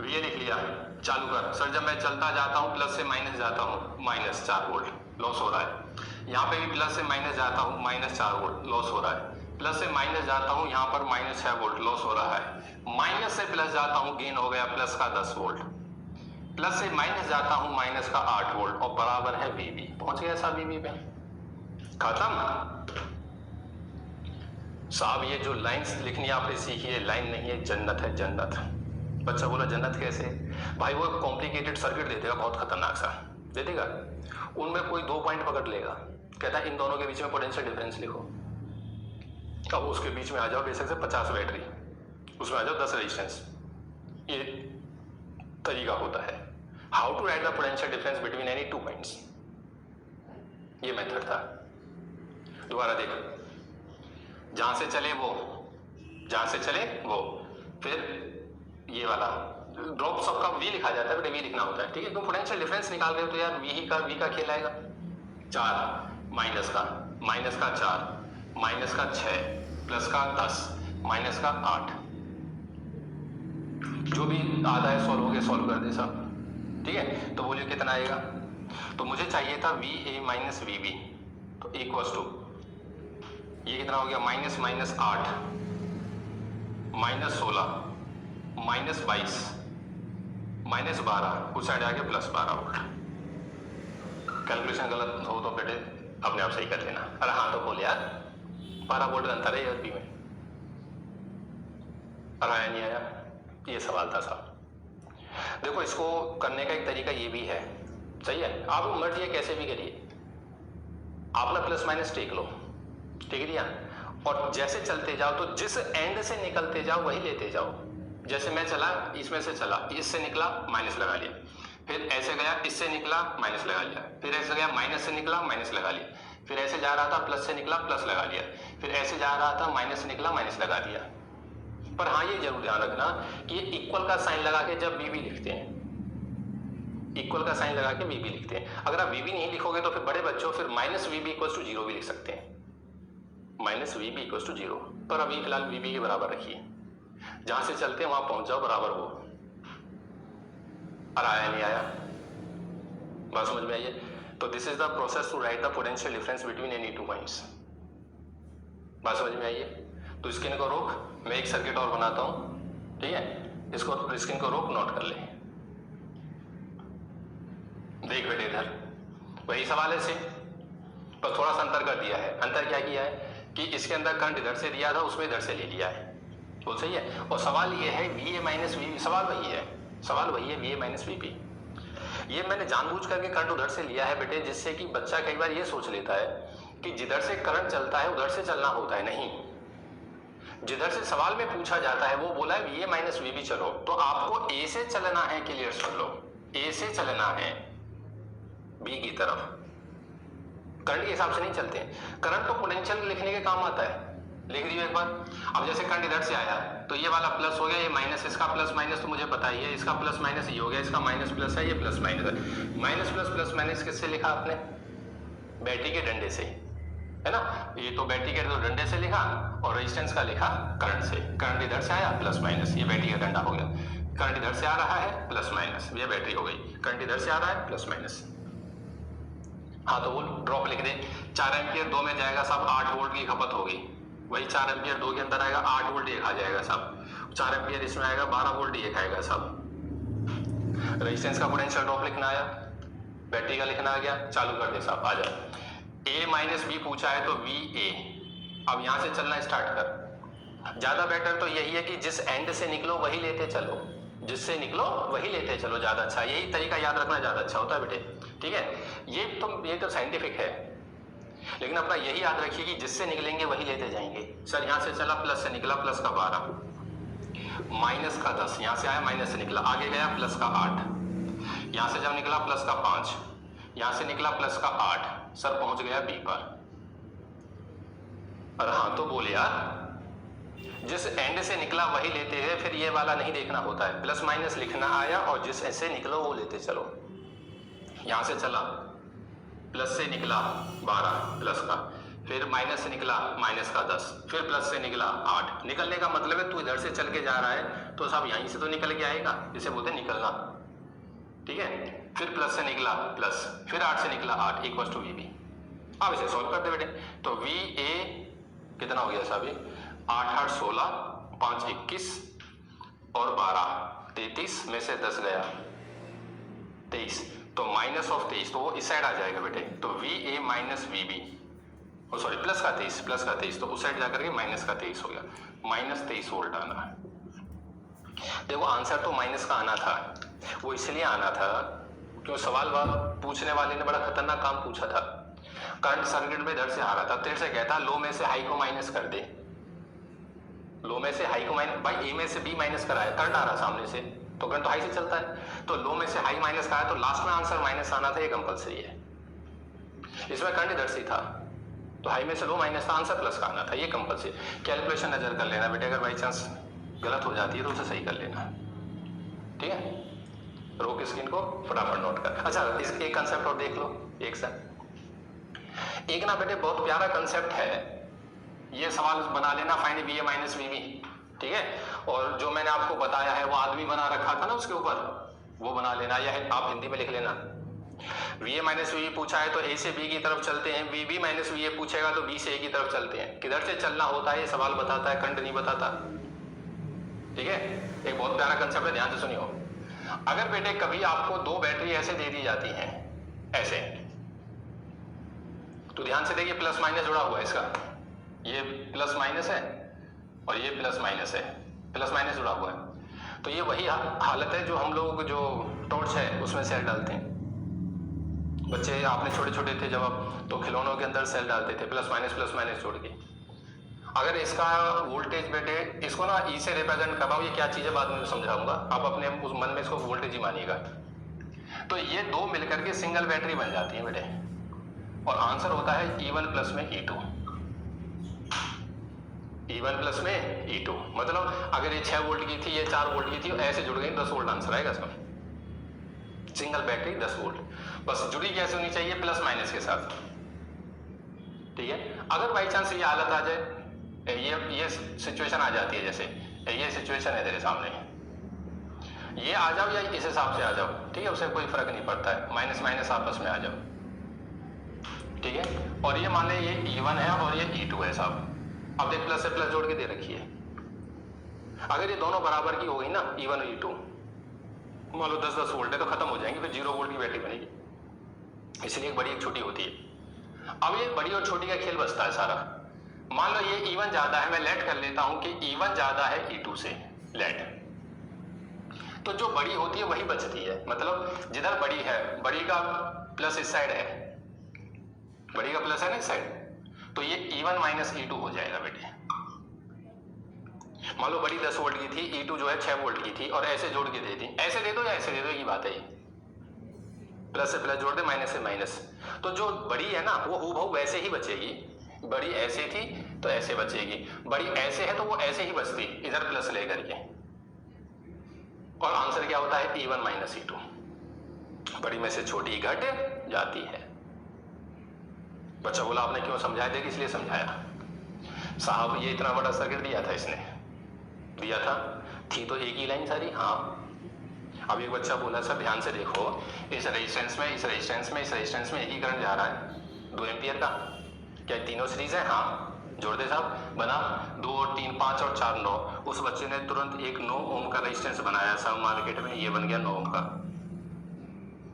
ये लिख लिया, चालू कर। सर जब मैं चलता जाता हूं प्लस से माइनस जाता हूं, माइनस 4 वोल्ट लॉस हो रहा है। यहाँ पे भी प्लस से माइनस जाता हूं, माइनस 4 वोल्ट लॉस हो रहा है। प्लस से माइनस जाता हूं, यहाँ पर माइनस 6 वोल्ट लॉस हो रहा है। माइनस से प्लस जाता हूं, गेन हो गया प्लस का 10 वोल्ट। प्लस से माइनस जाता हूं, माइनस का 8 वोल्ट और बराबर है वीबी। पहुंच गया साहब वीबी पे, खत्म साहब। ये जो लाइंस लिखनी आपने सीखी है, लाइन नहीं है, जन्नत है, जन्नत। बच्चा बोला जन्नत कैसे? भाई वो कॉम्प्लिकेटेड सर्किट दे देगा, बहुत खतरनाक सा दे देगा, उनमें कोई 2 पॉइंट पकड़ लेगा, कहता है इन दोनों के बीच में पोटेंशियल डिफरेंस लिखो। अब उसके बीच में आ जाओ बेशक से 50 बैटरी, उसमें आ जाओ 10 रेजिस्टेंस, ये तरीका होता है how to write the potential difference between any 2 points. ये मेथड था। दोबारा देखो, जहां से चले वो, जहां से चले वो, फिर ये वाला ड्रॉप सबका वी लिखा जाता है, बट वी लिखना होता है, ठीक है। तुम पोटेंशियल डिफरेंस निकाल रहे हो तो यार वी का खेल आएगा। 4 माइनस का 4 माइनस का 6 प्लस का 10 माइनस का 8, जो भी आधा है सॉल्व हो गया, सॉल्व कर दे सब, ठीक है। तो बोलिए कितना आएगा? तो मुझे चाहिए था V A minus V B, तो इक्वल्स टू ये कितना हो गया? Minus minus 8 minus 16 minus 22 minus 12, उस साइड आके प्लस 12 वोल्ट। कैलकुलेशन गलत हो तो बेटे अपने आप सही कर लेना। अरे हाँ तो बोल यार, 12 वोल्ट का अंतर है यूपी में। अरे आया नहीं आया? ये सवाल था साहब। देखो इसको करने का एक तरीका ये भी है, सही है, आप मर्जी है कैसे भी करिए। आप ना प्लस माइनस टेक लो, ठीक है, और जैसे चलते जाओ तो जिस एंड से निकलते जाओ वही लेते जाओ। जैसे मैं चला, इसमें से चला, इससे निकला, माइनस लगा लिया, फिर ऐसे गया, इससे निकला, माइनस लगा लिया, फिर ऐसे गया, माइनस से निकला, माइनस लगा लिया, फिर ऐसे जा रहा था, प्लस से निकला, प्लस लगा लिया, फिर ऐसे जा रहा था, माइनस से निकला, माइनस लगा दिया। पर हाँ ये जरूर ध्यान रखना कि ये इक्वल का साइन लगा के जब वीबी लिखते हैं, इक्वल का साइन लगा के वीबी लिखते हैं। अगर आप वीबी नहीं लिखोगे तो फिर बड़े बच्चों फिर माइनस वीबी इक्वल टू 0 भी लिख सकते हैं, माइनस वीबी इक्वल टू 0। पर अभी फिलहाल वीबी के बराबर रखिए, जहां से चलते हैं वहां पहुंच जाओ बराबर वो। और आया नहीं आया? बात समझ में आई है? तो this is the process to write the potential difference between any 2 points. बात समझ में आई है? तो स्क्रीन को रोक, मैं एक सर्किट और बनाता हूं, ठीक है, इसको स्क्रीन को रोक, नोट कर ले। देख बेटे इधर वही सवाल है से, पर थोड़ा सा अंतर कर दिया है। अंतर क्या किया है कि इसके अंदर करंट इधर से दिया था, उसमें इधर से ले लिया है, वो सही है। और सवाल ये है वी ए माइनस वी, सवाल वही है, सवाल वही है, V A minus V P. ये मैंने जानबूझ करके करंट उधर से लिया है बेटे, जिससे कि बच्चा कई बार ये सोच लेता है कि जिधर से करंट चलता है उधर से चलना होता है। नहीं, जिधर से सवाल में पूछा जाता है वो बोला है V A minus V B चलो, तो आपको ए से चलना है, क्लियर सुन लो, ए से चलना है बी की तरफ। करंट के हिसाब से नहीं चलते हैं, करंट तो पोटेंशियल लिखने के काम आता है, लिख दियो एक बार। अब जैसे करंट इधर से आया तो ये वाला प्लस हो गया, ये माइनस, इसका प्लस माइनस तो मुझे पता ही है, इसका प्लस माइनस ये हो गया, इसका माइनस प्लस है, ये प्लस माइनस है। माइनस प्लस प्लस माइनस किससे लिखा आपने? बैटरी के डंडे से, है ना। ये तो बैटरी के डंडे से लिखा और रेजिस्टेंस का लिखा करंट से। करंट इधर से आया प्लस माइनस, ये बैटरी का डंडा हो गया। करंट इधर से आ रहा है प्लस माइनस, ये बैटरी हो गई। करंट इधर से आ रहा है प्लस माइनस। हाँ तो वो ड्रॉप लिख दे, 4 एम्पियर 2 में जाएगा साहब, 8 वोल्ट की खपत होगी। वही 4 एम्पियर 2 के अंदर आएगा, 8 वोल्ट एक आ जाएगा साहब। 4 एम्पियर इसमें आएगा, 12 वोल्ट एक आएगा साहब। रेजिस्टेंस का पोटेंशियल ड्रॉप लिखना आया, बैटरी का लिखना आ गया, चालू कर दे साहब, आ जाए। ए माइनस बी पूछा है तो वी ए। अब यहां से चलना स्टार्ट कर। ज्यादा बेटर तो यही है कि जिस एंड से निकलो वही लेते चलो, जिससे निकलो वही लेते चलो, ज्यादा अच्छा। यही तरीका याद रखना ज्यादा अच्छा होता है बेटे, ठीक है। ये तो साइंटिफिक है, लेकिन अपना यही याद रखिए कि जिससे निकलेंगे वही लेते जाएंगे। सर यहां से चला, प्लस से निकला, प्लस का 12, माइनस का 10, यहां से आया माइनस से निकला, आगे गया प्लस का 8, यहां से जब निकला प्लस का 5, यहां से निकला प्लस का 8, सर पहुंच गया बी पर। और हाँ तो बोले यार, जिस एंड से निकला वही लेते हैं, फिर ये वाला नहीं देखना होता है, प्लस माइनस लिखना आया और जिस ऐसे निकलो वो लेते चलो। यहां से चला, प्लस से निकला 12 प्लस का, फिर माइनस से निकला माइनस का 10, फिर प्लस से निकला 8। निकलने का मतलब है तू इधर से चल के जा रहा है तो साहब यहीं से तो निकल के आएगा, इसे बोलते निकलना, ठीक है। फिर प्लस से निकला प्लस, फिर 8 से निकला 8 इक्वल टू वी बी। अब इसे सॉल्व कर दे बेटे, तो वी ए कितना हो गया साहब? 8 8 16, 5 21 और 12 33 में से 10 गया, 23, तो माइनस ऑफ 23, तो वो इस साइड आ जाएगा बेटे, तो VA minus VB, sorry plus का 23, तो उस साइड जाकर के माइनस का 23 हो गया, माइनस 23 वोल्ट आना है। देखो आंसर तो माइनस का आना था, वो इसलिए आना था क्यों, सवाल पूछने वाले ने बड़ा खतरनाक काम पूछा था। करंट सर्किट में इधर से आ रहा था, तेरे से कहता लो में से हाई को माइनस कर दे, लो में से हाई को माइनस, भाई ए में से बी माइनस कराया, करंट आ रहा सामने से, तो करंट तो हाई से चलता है, तो लो में से हाई माइनस कराया, तो लास्ट में आंसर माइनस आना था, ये कंपलसरी है। इसमें करंट इधर से था, तो हाई में से लो माइनस था, आंसर प्लस का आना था, ये कंपलसरी। कैलकुलेशन नजर कर लेना बेटे, अगर बाई चांस गलत हो जाती है तो उसे सही कर लेना, ठीक है। रोक स्क्रीन को, फटाफट नोट कर। अच्छा इसके एक कंसेप्ट और देख लो, एक ना बेटे बहुत प्यारा कंसेप्ट है, ये सवाल बना लेना, फाइंड VA माइनस VB, ठीक है। और जो मैंने आपको बताया है वो आदमी बना रखा था ना उसके ऊपर, वो बना लेना, या आप हिंदी में लिख लेना। VA माइनस VB पूछा है तो A से B की तरफ चलते हैं, VB माइनस VA पूछेगा तो B से A की तरफ चलते हैं। किधर से चलना होता है ये सवाल बताता है, करंट नहीं बताता, ठीक है। एक बहुत प्यारा कंसेप्ट है, ध्यान से सुनियो। अगर बेटे कभी आपको दो बैटरी ऐसे दे दी जाती हैं, ऐसे, तो ध्यान से देखिए प्लस माइनस जुड़ा हुआ है इसका, ये प्लस माइनस है और ये प्लस माइनस है, प्लस माइनस जुड़ा हुआ है। तो ये वही हालत है जो हम लोग जो टॉर्च है उसमें सेल डालते हैं। बच्चे आपने छोटे छोटे थे जब आप, तो खिलौनों के अंदर सेल डालते थे प्लस माइनस जोड़ के। अगर इसका वोल्टेज बेटे, इसको ना ई से रिप्रेजेंट कर रहा हूं, ये क्या चीज है बाद में समझाऊंगा, आप अपने उस मन में इसको वोल्टेज ही मानिएगा। तो ये दो मिलकर के सिंगल बैटरी बन जाती है बेटे, और आंसर होता है E1 प्लस में E2, E1 प्लस में E2, मतलब अगर ये 6 वोल्ट की थी, ये 4 वोल्ट की थी, ऐसे जुड़ गई 10 वोल्ट आंसर आएगा इसमें। सिंगल बैटरी 10 वोल्ट, बस जुड़ी कैसे होनी चाहिए, प्लस माइनस के साथ, ठीक है। अगर बाई चांस ये हालत आ जाए, ये सिचुएशन आ जाती है, जैसे ये सिचुएशन है तेरे सामने, ये आ जाओ या इस हिसाब से आ जाओ, ठीक है, उसे कोई फर्क नहीं पड़ता है, माइनस माइनस आपस में आ जाओ, ठीक है। और ये मान ले ये E1 है और ये E2 है साहब, अब देख प्लस से प्लस जोड़ के दे रखी है। अगर ये दोनों बराबर की हो गई ना, E1 और E2, मान लो 10-10 वोल्ट है तो खत्म हो जाएंगे, फिर 0 वोल्ट की बैटरी बनेगी, इसलिए एक बड़ी एक छोटी होती है। अब ये बड़ी और छोटी का खेल बचता है सारा। मान लो ये E1 ज्यादा है, मैं लेट कर लेता हूं कि E1 ज्यादा है E2 से, लेट, तो जो बड़ी होती है वही बचती है, मतलब जिधर बड़ी है, बड़ी का प्लस इस साइड है, बड़ी का प्लस है ना इस साइड, तो ये E1 माइनस E2 हो जाएगा बेटे। मान लो बड़ी 10 वोल्ट की थी, E2 जो है 6 वोल्ट की थी, और ऐसे जोड़ के दे दी, ऐसे दे दो या ऐसे दे दो, ये बात है, प्लस से प्लस जोड़ दे, माइनस से माइनस, तो जो बड़ी है ना वो हूबहू वैसे ही बचेगी। बड़ी ऐसे थी तो ऐसे बचेगी, बड़ी ऐसे है तो वो ऐसे ही बचती, इधर प्लस लेकर के, और आंसर क्या होता है, E1 माइनस E2, बड़ी में से छोटी घट जाती है। बच्चा बोला आपने क्यों समझाया, देख इसलिए समझाया साहब, ये इतना बड़ा सर्किट दिया था, इसने दिया था, थी तो एक ही लाइन सारी, हाँ। अब एक बच्चा बोला सर ध्यान से देखो, इस रेजिस्टेंस में, इस रेजिस्टेंस में, इस रेजिस्टेंस में एक ही करंट जा रहा है 2 एम्पियर का, क्या तीनों सीरीज है, हाँ, जोड़ दे साहब, बना 2 और 3 5 और 4 9, उस बच्चे ने तुरंत एक 9 ओम का रेजिस्टेंस बनाया सब मार्केट में, ये बन गया 9 ओम का।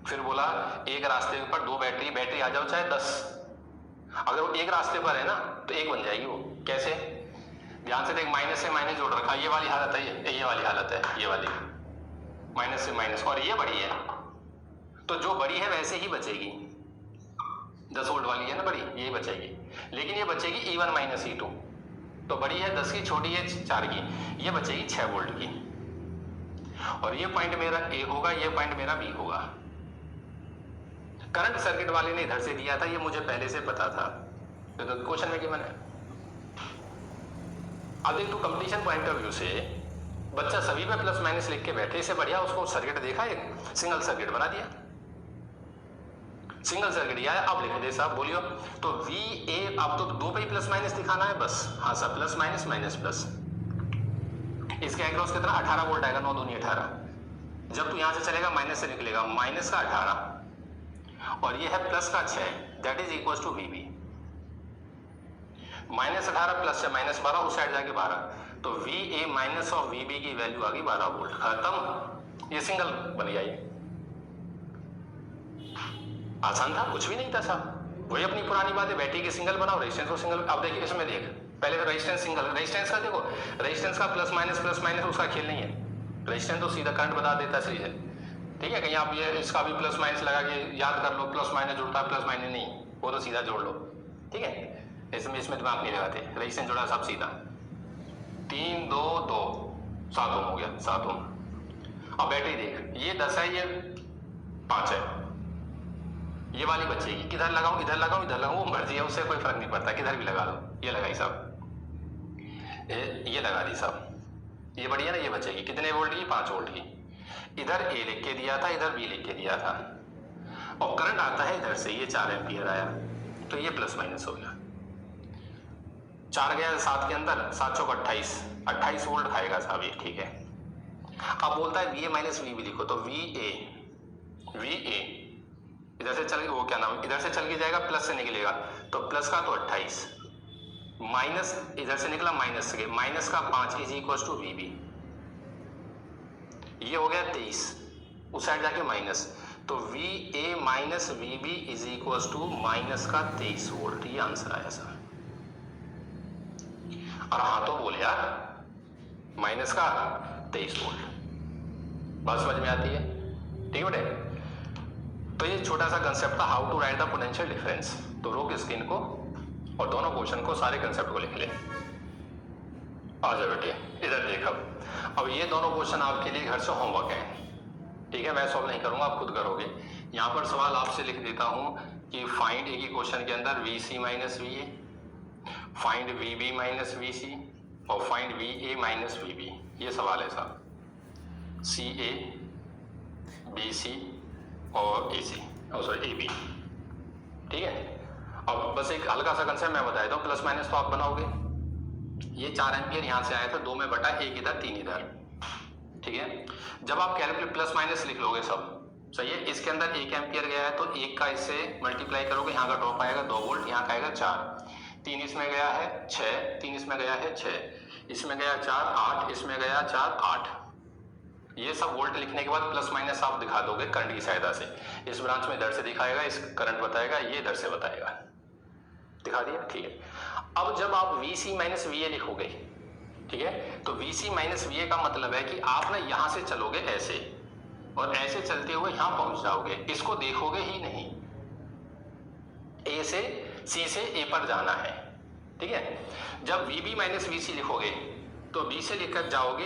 फिर बोला एक रास्ते पर 2 बैटरी आ जाओ चाहे 10, अगर वो एक रास्ते पर है ना तो एक बन जाएगी, वो कैसे, ध्यान से देख, माइनस से माइनस जोड़ रखा, ये वाली हालत है, ये वाली हालत है, ये वाली माइनस से माइनस, और ये बड़ी है, तो जो बड़ी है वैसे ही बचेगी, 10 वोल्ट वाली है ना बड़ी, यही बचेगी, लेकिन ये बचेगी E1 माइनस E2, तो बड़ी है 10 की, छोटी है 4 की, ये बचेगी 6 वोल्ट की, और ये पॉइंट मेरा A होगा, ये पॉइंट मेरा B होगा। करंट सर्किट वाले ने इधर से दिया था, ये मुझे पहले से पता था, तो क्वेश्चन में गिवन है। अब देख तू कंपटीशन पॉइंट ऑफ व्यू से, बच्चा सभी पे प्लस माइनस लिख के बैठे, से बढ़िया उसको सर्किट देखा, एक सिंगल सर्किट बना दिया, सिंगल सर्किट दिया है, अब लिख दे साहब, बोलियो, तो VA, अब तो 2 पे ही प्लस माइनस दिखाना है बस, हाँ सब प्लस माइनस माइनस प्लस, इसके एक्रॉस कितना 18 वोल्ट आएगा, 9 दूनी 18, जब तू यहां से चलेगा माइनस से निकलेगा, माइनस का 18 और ये है प्लस का 6, that is equal to VB, minus 18 plus से माइनस 12, उस साइड जाके 12, तो VA माइनस ऑफ VB की वैल्यू आ गई 12 वोल्ट, खत्म, ये सिंगल बन गया, ये आसान था, कुछ भी नहीं था साहब, वही अपनी पुरानी बात है, बैटरी की सिंगल बनाओ, रेजिस्टेंस को सिंगल। अब देखिए इसमें देख, पहले तो रेजिस्टेंस सिंगल, रेजिस्टेंस का देखो, रेजिस्टेंस का प्लस माइनस उसका खेल नहीं है, रेजिस्टेंस तो सीधा करंट बता देता सही है, ठीक है। कहीं आप ये इसका भी प्लस माइनस लगा के याद कर लो, प्लस माइनस जुड़ता है, प्लस माइनस नहीं, वो तो सीधा जोड़ लो, ठीक है। इसमें दिमाग नहीं लगाते, रेजिस्टेंस जोड़ा सब सीधा, 3 2 2 7 ओम हो गया, 7 ओम। अब बैटरी देख, ये 10 है, ये 5 है, ये वाली बचेगी, किधर लगाऊं, इधर लगाऊं, इधर लगाऊं, वो मर्जी है, उससे कोई फर्क नहीं पड़ता, किधर भी लगा लो। ये लगाई साहब, ये लगा दी साहब, ये बढ़िया ना, ये बचेगी कितने वोल्ट की, 5 वोल्ट की। इधर ए लिख के दिया था, इधर बी लिख के दिया था, और करंट आता है इधर से, ये 4 एम्पियर आया, तो ये प्लस माइनस हो गया। 4 गया 7 के अंदर, 7 चौक 28 वोल्ट खाएगा साहब ये, ठीक है। अब बोलता है VA माइनस VB लिखो, तो VA इधर से चल, वो क्या नाम, इधर से चल के जाएगा, प्लस से निकलेगा, तो प्लस का तो 28, माइनस इधर से निकला, माइनस के, माइनस का 5 इज इक्वल टू VB, ये हो गया 23, उस साइड जाके माइनस, तो VA minus VB is equal to minus का 23 वोल्ट, ये आंसर आया सर। और हाँ तो बोल यार, माइनस का 23 वोल्ट, बात समझ में आती है, ठीक है बेटे। तो ये छोटा सा कंसेप्ट था, how to write the potential difference. तो रोक स्क्रीन को और दोनों क्वेश्चन को, सारे कंसेप्ट को लिख ले। आ जाओ बेटे, इधर देख। अब ये दोनों क्वेश्चन आपके लिए घर से होमवर्क है, ठीक है, मैं सॉल्व नहीं करूंगा, आप खुद करोगे। यहाँ पर सवाल आपसे लिख देता हूं कि फाइंड ए की क्वेश्चन के अंदर VC minus VA, find VB minus VC और फाइंड VA माइनस VB, ये सवाल है साहब, CA BC और AC और सॉरी AB, ठीक है। अब बस एक हल्का सा कंसेप्ट मैं बता देता हूँ, प्लस माइनस तो आप बनाओगे, ये 4 एम्पियर यहाँ से आया था, 2 में बटा 1 इधर 3 इधर, ठीक है। जब आप कैलकुलेट प्लस माइनस लिख लोगे सब सही है, इसके अंदर 1 एम्पियर गया है, तो 1 का इससे मल्टीप्लाई करोगे, यहाँ का ड्रॉप आएगा 2 वोल्ट, यहाँ का आएगा 4, 3 इसमें गया है 6, 3 इसमें गया है 6, इसमें गया 4 8, इसमें गया 4 8। ये सब वोल्ट लिखने के बाद प्लस माइनस आप दिखा दोगे करंट की सहायता से, इस ब्रांच में इधर से दिखाएगा, इस करंट बताएगा, ये इधर से बताएगा, दिखा दिया, ठीक है। अब जब आप VC माइनस VA लिखोगे, ठीक है, तो VC माइनस VA का मतलब है कि आप ना यहां से चलोगे ऐसे, और ऐसे चलते हुए यहां पहुंच जाओगे, इसको देखोगे ही नहीं, A से C से A पर जाना है, ठीक है। जब VB माइनस VC लिखोगे तो B से लिखकर जाओगे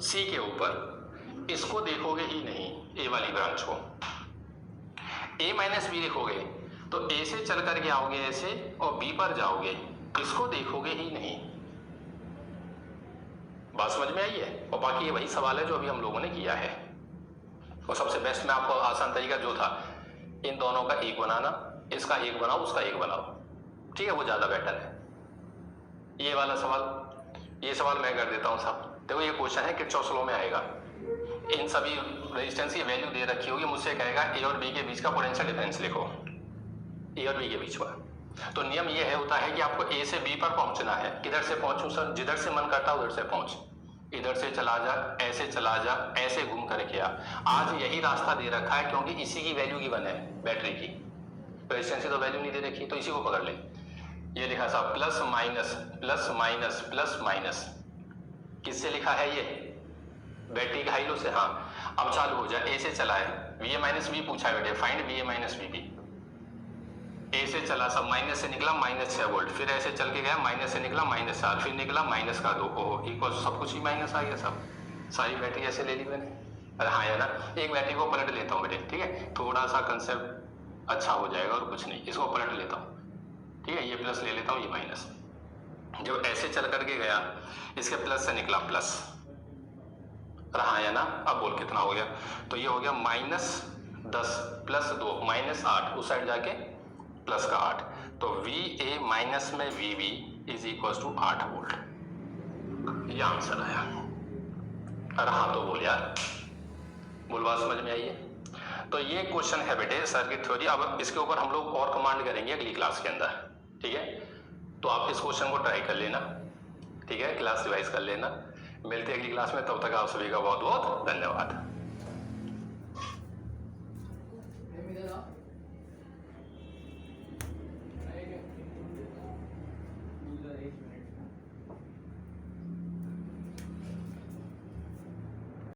C के ऊपर, इसको देखोगे ही नहीं, A वाली ब्रांच को। A माइनस B लिखोगे तो A से चल करके आओगे ऐसे और B पर जाओगे, इसको देखोगे ही नहीं, बात समझ में आई है। और बाकी ये वही सवाल है जो अभी हम लोगों ने किया है, और सबसे बेस्ट में आपको आसान तरीका जो था, इन दोनों का एक बनाना, इसका एक बनाओ, उसका एक बनाओ, ठीक है, वो ज्यादा बेटर है। ये वाला सवाल, ये सवाल मैं कर देता हूं साहब, देखो ये क्वेश्चन है किरचॉफ लॉ में आएगा, इन सभी रेजिस्टेंस की वैल्यू दे रखी होगी, मुझसे कहेगा A और B के बीच का पोटेंशियल डिफरेंस लिखो, A और B के बीच का। तो नियम ये है होता है कि आपको A से B पर पहुंचना है, किधर से पहुंचूं सर, जिधर से मन करता है उधर से पहुंच, इधर से चला जा, ऐसे चला जा, ऐसे घूम करके आ। आज यही रास्ता दे रखा है क्योंकि इसी की वैल्यू गिवन है, बैटरी की, रेजिस्टेंस की तो वैल्यू नहीं दे रखी, तो इसी को पकड़ ले। ये लिखा साहब plus minus plus minus plus minus, किससे लिखा है ये, बैटरी का हाइलो से, हाँ। अब चालू हो जाए, A से चला है, VA माइनस V पूछा है बेटे, find VA minus VB, A से चला सब, माइनस से निकला -6 वोल्ट, फिर ऐसे चल के गया, माइनस से निकला -4, फिर निकला माइनस का 2, इक्वल सब कुछ ही माइनस आ गया सब, सारी बैटरी ऐसे ले ली मैंने। अरे हाँ है ना, एक बैटरी को पलट लेता हूँ बेटे, ठीक है, थोड़ा सा कंसेप्ट अच्छा हो जाएगा और कुछ नहीं, इसको पलट लेता हूँ, ठीक है, ये प्लस ले लेता हूँ, ये माइनस, जो ऐसे चल करके गया, इसके प्लस से निकला प्लस, रहा है ना। अब बोल कितना हो गया, तो ये हो गया -10 प्लस 2 -8, उस साइड जाके प्लस का 8, तो VA माइनस में VB is equal to 8 volt, ये आंसर आया। अरे हाँ तो बोल यार, बोल, बात समझ में आई है। तो ये क्वेश्चन है बेटे सर की थ्योरी, अब इसके ऊपर हम लोग और कमांड करेंगे अगली क्लास के अंदर, ठीक है। तो आप इस क्वेश्चन को ट्राई कर लेना, ठीक है, क्लास रिवाइज कर लेना, मिलते हैं अगली क्लास में, तब तक आप सभी का बहुत बहुत धन्यवाद।